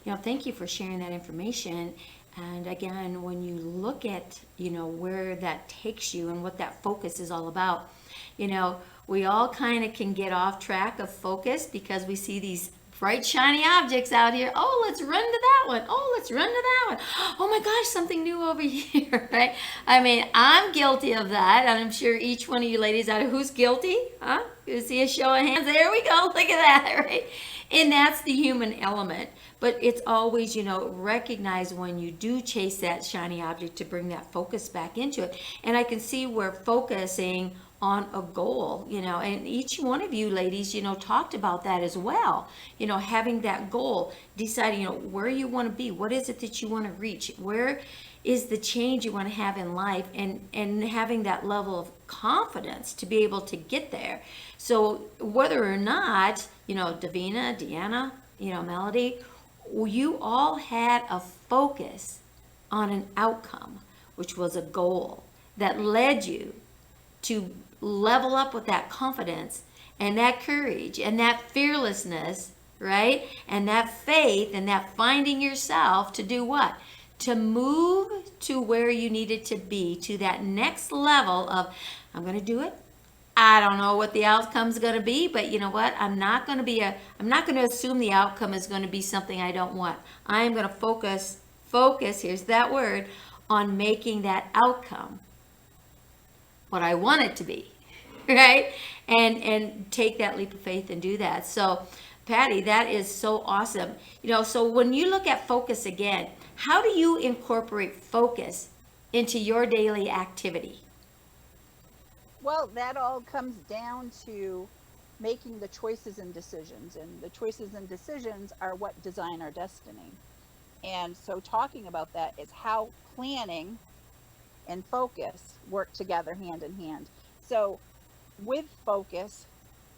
S2: you know, thank you for sharing that information. And again, when you look at, you know, where that takes you and what that focus is all about, you know, we all kind of can get off track of focus because we see these bright shiny objects out here. Oh, let's run to that one. Oh, let's run to that one. Oh my gosh, something new over here, right? I mean, I'm guilty of that, and I'm sure each one of you ladies out there, who's guilty? Huh? You see a show of hands? There we go. Look at that, right? And that's the human element. But it's always, you know, recognize when you do chase that shiny object to bring that focus back into it. And I can see where focusing on a goal, you know, and each one of you ladies, you know, talked about that as well. You know, having that goal, deciding, you know, where you want to be, what is it that you want to reach, where is the change you want to have in life, and having that level of confidence to be able to get there. So whether or not, you know, Davina, Deanna, you know, Melody, you all had a focus on an outcome, which was a goal that led you to level up with that confidence and that courage and that fearlessness, right? And that faith and that finding yourself to do what? To move to where you needed to be, to that next level of, I'm going to do it. I don't know what the outcome's going to be, but you know what? I'm not going to assume the outcome is going to be something I don't want. I am going to focus, here's that word, on making that outcome what I want it to be, right? And take that leap of faith and do that. So, Patty, that is so awesome. You know, so when you look at focus again, how do you incorporate focus into your daily activity?
S6: Well, that all comes down to making the choices and decisions. And the choices and decisions are what design our destiny. And so, talking about that is how planning and focus work together hand in hand. So, with focus,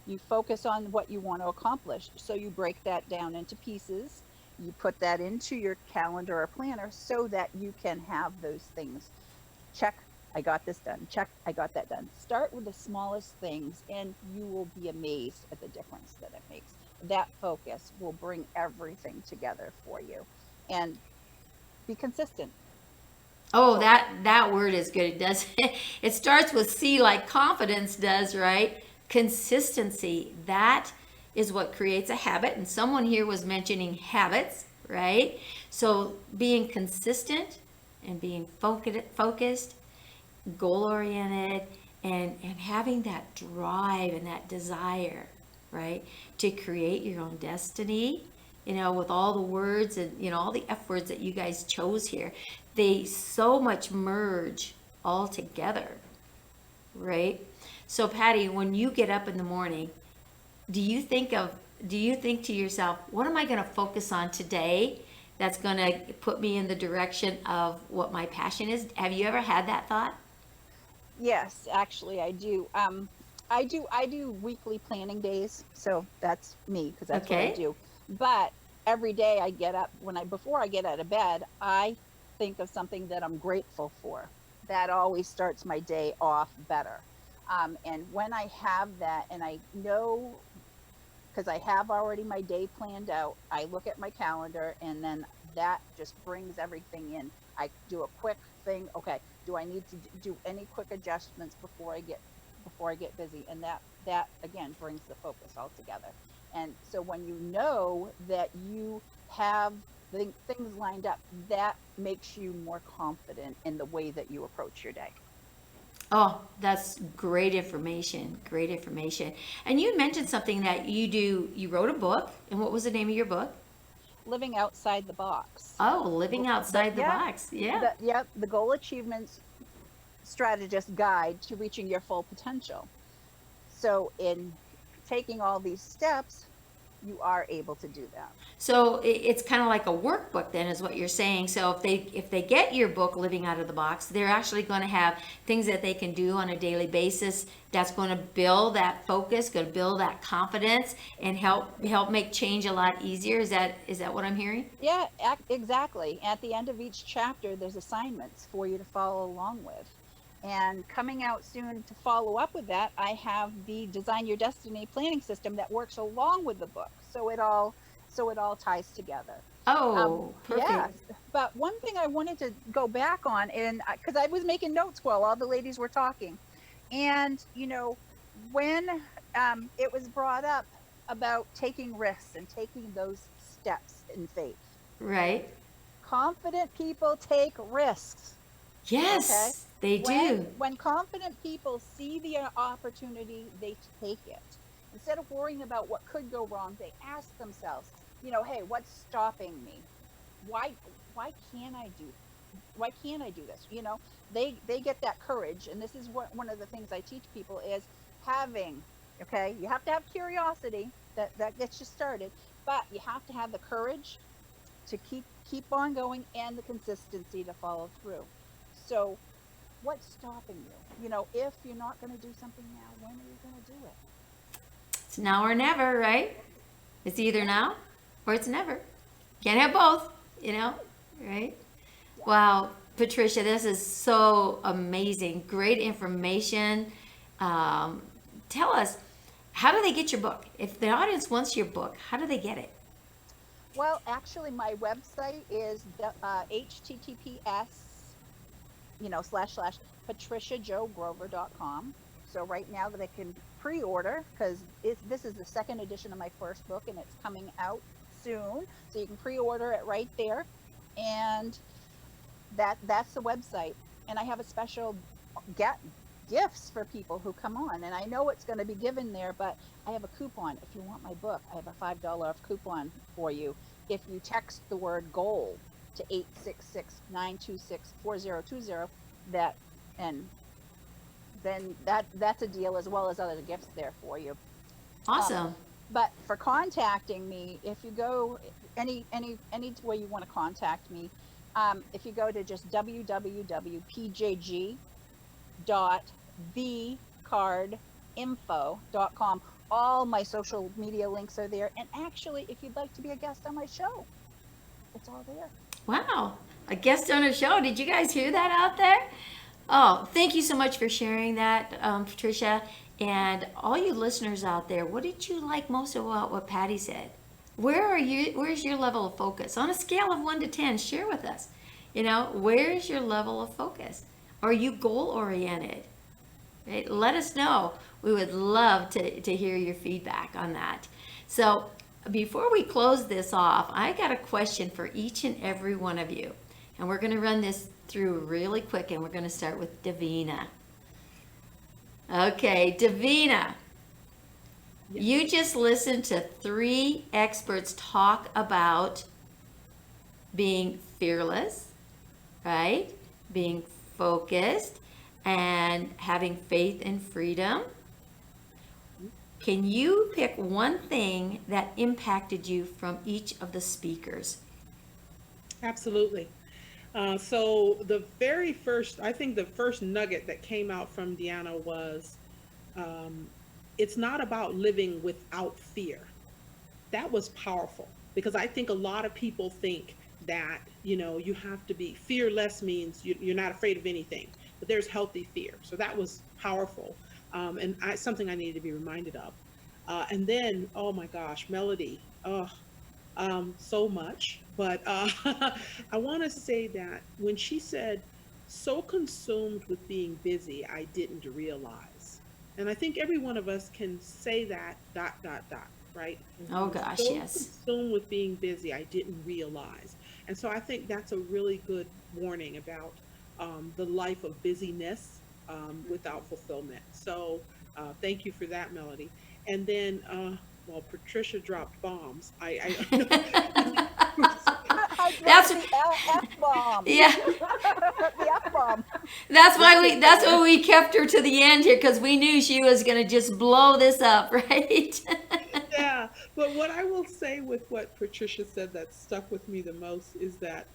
S6: you focus on what you want to accomplish. So, you break that down into pieces. You put that into your calendar or planner so that you can have those things. Check, I got this done. Check, I got that done. Start with the smallest things, and you will be amazed at the difference that it makes. That focus will bring everything together for you. And be consistent.
S2: Oh, that word is good. It does. It starts with C, like confidence does, right? Consistency. That is what creates a habit. And someone here was mentioning habits, right? So being consistent and being focused, goal oriented, and having that drive and that desire, right, to create your own destiny. With all the words and all the F words that you guys chose here, they so much merge all together, right? So Patty, when you get up in the morning, do you think to yourself, what am I going to focus on today that's going to put me in the direction of what my passion is? Have you ever had that thought?
S6: Yes, actually, I do. I do weekly planning days, so that's me because that's what I
S2: Okay.
S6: do. But every day I get up before I get out of bed, I think of something that I'm grateful for. That always starts my day off better. And when I have that, and I know because I have already my day planned out, I look at my calendar, and then that just brings everything in. I do a quick thing. Okay, do I need to do any quick adjustments before I get busy? And that again brings the focus all together. And so when you know that you have things lined up, that makes you more confident in the way that you approach your day.
S2: Oh, that's great information. Great information. And you mentioned something that you wrote a book. And what was the name of your book?
S6: Living outside the box.
S2: Oh, Living Outside the
S6: Yeah,
S2: Box. Yeah.
S6: the goal achievements strategist guide to reaching your full potential. So in taking all these steps, you are able to do that.
S2: So it's kind of like a workbook then is what you're saying. So if they get your book Living Out of the Box, they're actually going to have things that they can do on a daily basis that's going to build that focus, going to build that confidence and help make change a lot easier. Is that what I'm hearing?
S6: Yeah, exactly. At the end of each chapter, there's assignments for you to follow along with. And coming out soon to follow up with that, I have the Design Your Destiny planning system that works along with the book. So it all ties together.
S2: Oh, perfect.
S6: Yeah, but one thing I wanted to go back on, and because I was making notes while all the ladies were talking, and when it was brought up about taking risks and taking those steps in faith,
S2: Right.
S6: confident people take risks. Okay,
S2: Yes, they do.
S6: when confident people see the opportunity, they take it. Instead of worrying about what could go wrong, they ask themselves, hey, what's stopping me? Why why can't I do why can't I do this? They get that courage, and this is what one of the things I teach people is having. Okay, you have to have curiosity that gets you started, but you have to have the courage to keep on going and the consistency to follow through. So, what's stopping you? If you're not going to do something now, when are you going to do it?
S2: It's now or never, right? It's either now or it's never. Can't have both, right? Wow, Patricia, this is so amazing. Great information. Tell us, how do they get your book? If the audience wants your book, how do they get it?
S6: Well, actually, my website is https / patriciajogrover.com. So right now they can pre-order because this is the second edition of my first book and it's coming out soon. So you can pre-order it right there, and that's the website. And I have a special gifts for people who come on, and I know it's going to be given there, but I have a coupon. If you want my book, I have a $5 off coupon for you if you text the word goal to 866-926-4020, that, and then that's a deal, as well as other gifts there for you.
S2: Awesome.
S6: But for contacting me, if you go any way you want to contact me, if you go to just www.thecardinfo.com, all my social media links are there. And actually, if you'd like to be a guest on my show, it's all there.
S2: Wow. A guest on a show. Did you guys hear that out there? Oh, thank you so much for sharing that, Patricia. And all you listeners out there, what did you like most about what Patty said? Where's your level of focus? On a scale of 1 to 10, share with us. Where's your level of focus? Are you goal oriented? Right? Let us know. We would love to hear your feedback on that. So before we close this off, I got a question for each and every one of you. And we're going to run this through really quick, and we're going to start with Davina. Okay, Davina, you just listened to 3 experts talk about being fearless, right? Being focused and having faith and freedom. Can you pick one thing that impacted you from each of the speakers?
S3: Absolutely. So the very first, I think the first nugget that came out from Deanna was, it's not about living without fear. That was powerful, because I think a lot of people think that, you have to be fearless means you're not afraid of anything, but there's healthy fear. So that was powerful. And something I needed to be reminded of. And then, oh my gosh, Melody, so much. But I want to say that when she said, so consumed with being busy, I didn't realize. And I think every one of us can say that, ... right?
S2: Oh gosh,
S3: So
S2: yes.
S3: consumed with being busy, I didn't realize. And so I think that's a really good warning about the life of busyness without fulfillment. So thank you for that, Melody. And then, well, Patricia dropped bombs.
S6: I
S2: That's-
S6: dropped the F-bomb.
S2: Yeah.
S6: The F-bomb.
S2: That's why we kept her to the end here, because we knew she was going to just blow this up, right?
S3: Yeah, but what I will say with what Patricia said that stuck with me the most is that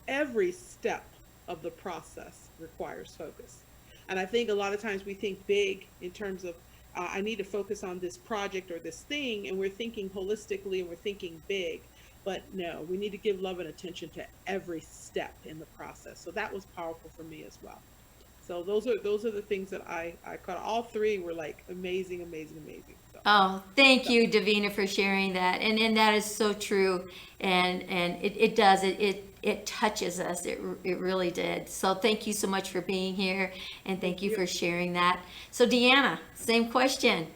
S3: every step of the process requires focus. And I think a lot of times we think big in terms of, I need to focus on this project or this thing, and we're thinking holistically and we're thinking big. But no, we need to give love and attention to every step in the process. So that was powerful for me as well. So those are the things that I caught. All 3 were like amazing. So.
S2: Oh, thank you, Davina, for sharing that. And that is so true. And it does. It touches us. It really did. So thank you so much for being here. And thank you for sharing that. So Deanna, same question.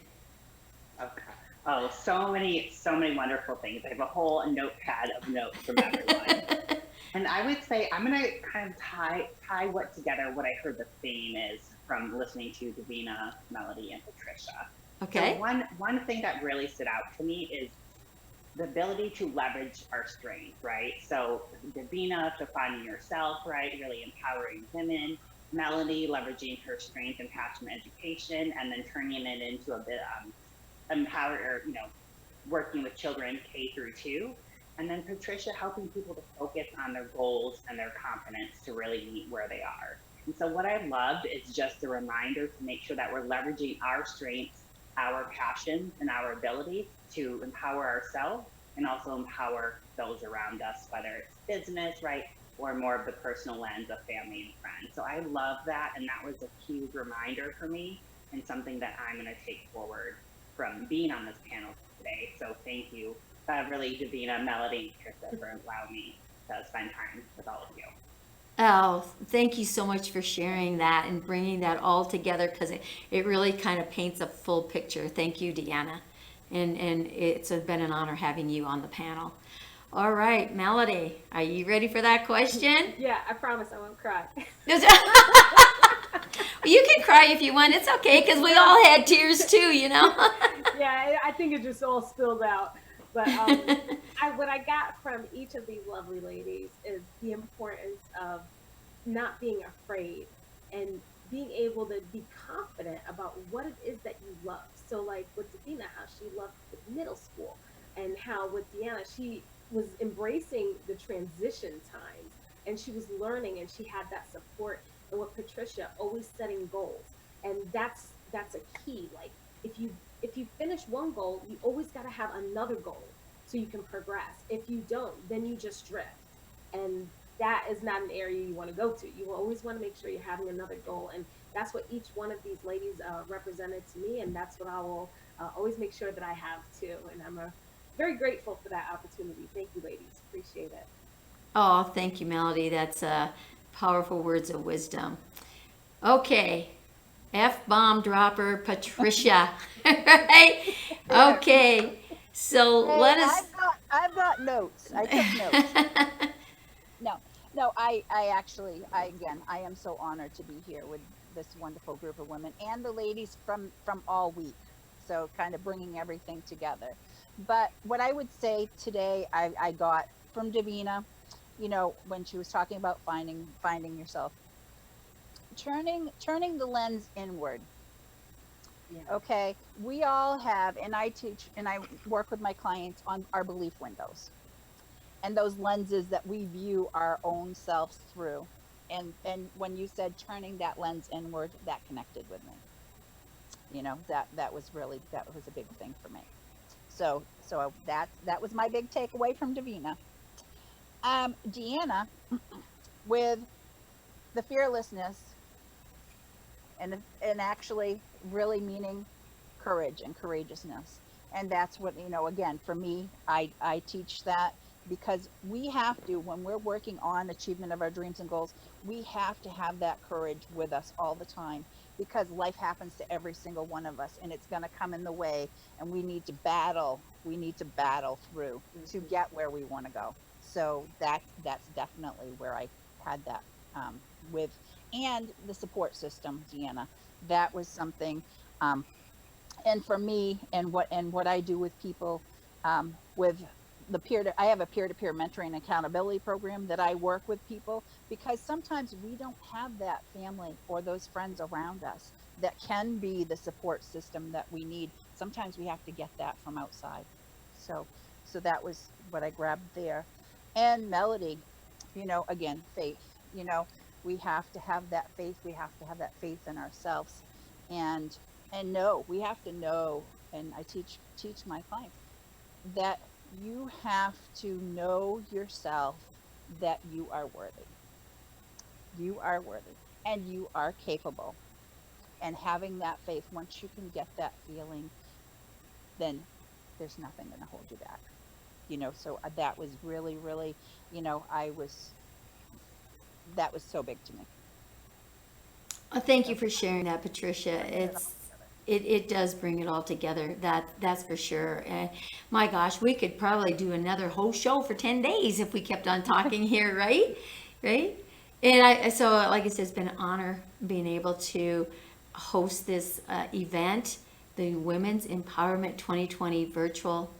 S4: Okay. Oh, so many wonderful things. I have a whole notepad of notes from everyone. And I would say I'm going to kind of tie what I heard the theme is from listening to Davina, Melody, and Patricia.
S2: Okay.
S4: So one thing that really stood out to me is the ability to leverage our strength, right? So Davina, to finding yourself, right? Really empowering women. Melody, leveraging her strength and passion in education, and then turning it into a bit working with children K through 2. And then Patricia, helping people to focus on their goals and their confidence to really meet where they are. And so what I loved is just a reminder to make sure that we're leveraging our strengths, our passions, and our abilities to empower ourselves and also empower those around us, whether it's business, right, or more of the personal lens of family and friends. So I love that, and that was a huge reminder for me and something that I'm going to take forward from being on this panel today. So thank you, really, Davina, Melody, and Krista, for allowing me to spend time with all of you.
S2: Oh, thank you so much for sharing that and bringing that all together, because it really kind of paints a full picture. Thank you, Deanna. And it's been an honor having you on the panel. All right, Melody, are you ready for that question?
S5: Yeah, I promise I won't cry.
S2: You can cry if you want. It's okay, because we all had tears too,
S5: Yeah, I think it just all spilled out. But what I got from each of these lovely ladies is not being afraid and being able to be confident about what it is that you love. So like with Davina, how she loved the middle school, and how with Deanna, she was embracing the transition times, and she was learning, and she had that support. And with Patricia, always setting goals. And that's a key. Like if you finish one goal, you always got to have another goal so you can progress. If you don't, then you just drift. And that is not an area you want to go to. You always want to make sure you're having another goal. And that's what each one of these ladies represented to me. And that's what I will always make sure that I have too. And I'm very grateful for that opportunity. Thank you, ladies. Appreciate it.
S2: Oh, thank you, Melody. That's powerful words of wisdom. Okay, F-bomb dropper, Patricia. Right? Okay, so
S6: Hey,
S2: let us.
S6: I've got notes. I took notes. No, I actually, again, I am so honored to be here with this wonderful group of women and the ladies from all week. So kind of bringing everything together. But what I would say today, I got from Davina, you know, when she was talking about finding yourself, turning the lens inward.
S5: Yeah.
S6: Okay, we all have, and I teach and I work with my clients on our belief windows and those lenses that we view our own selves through. And when you said turning that lens inward, that connected with me. You know, that was a big thing for me. So that was my big takeaway from Davina. Deanna, with the fearlessness and actually really meaning courage and courageousness. And that's what, you know, again, for me, I teach that because we have to, when we're working on achievement of our dreams and goals, we have to have that courage with us all the time, because life happens to every single one of us and it's going to come in the way, and we need to battle through to get where we want to go. So that's definitely where I had that with, and the support system, Deanna, that was something. And for me, and what I do with people, with the I have a peer-to-peer mentoring and accountability program that I work with people, because sometimes we don't have that family or those friends around us that can be the support system that we need. Sometimes we have to get that from outside. So that was what I grabbed there. And Melody, you know, again, faith, you know, we have to have that faith. We have to have that faith in ourselves, and we have to know, and I teach my clients that you have to know yourself, that you are worthy. You are worthy and you are capable. And having that faith, once you can get that feeling, then there's nothing going to hold you back. You know, so that was really, really, you know, that was so big to me.
S2: Thank you for sharing that, Patricia. It does bring it all together. That's for sure. And my gosh, we could probably do another whole show for 10 days if we kept on talking here, right? Right? And so like I said, it's been an honor being able to host this event, the Women's Empowerment 2020 Virtual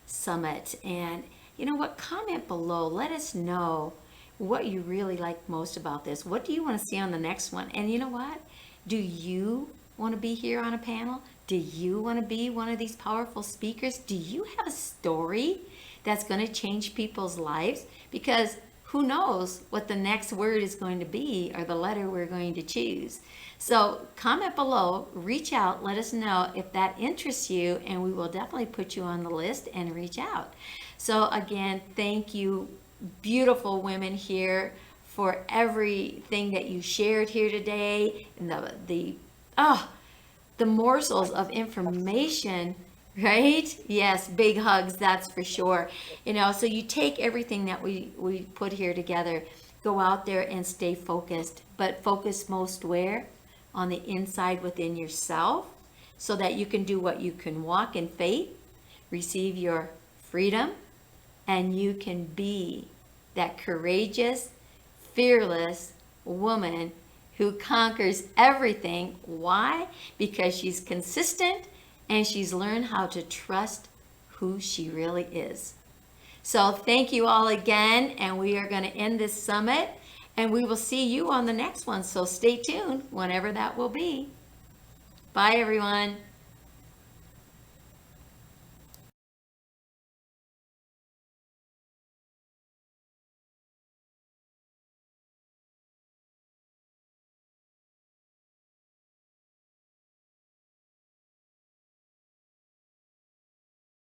S2: Summit. And you know what? Comment below. Let us know what you really like most about this. What do you want to see on the next one? And you know what? Do you want to be here on a panel? Do you want to be one of these powerful speakers? Do you have a story that's going to change people's lives? Because who knows what the next word is going to be, or the letter we're going to choose. So comment below, reach out, let us know if that interests you, and we will definitely put you on the list and reach out. So again, thank you, beautiful women here, for everything that you shared here today, and the morsels of information, right? Yes, big hugs, that's for sure. You know, so you take everything that we put here together, go out there and stay focused, but focus most where? On the inside within yourself, so that you can do what you can walk in faith, receive your freedom, and you can be that courageous, fearless woman who conquers everything. Why? Because she's consistent and she's learned how to trust who she really is. So thank you all again, and we are going to end this summit. And we will see you on the next one. So stay tuned whenever that will be. Bye, everyone.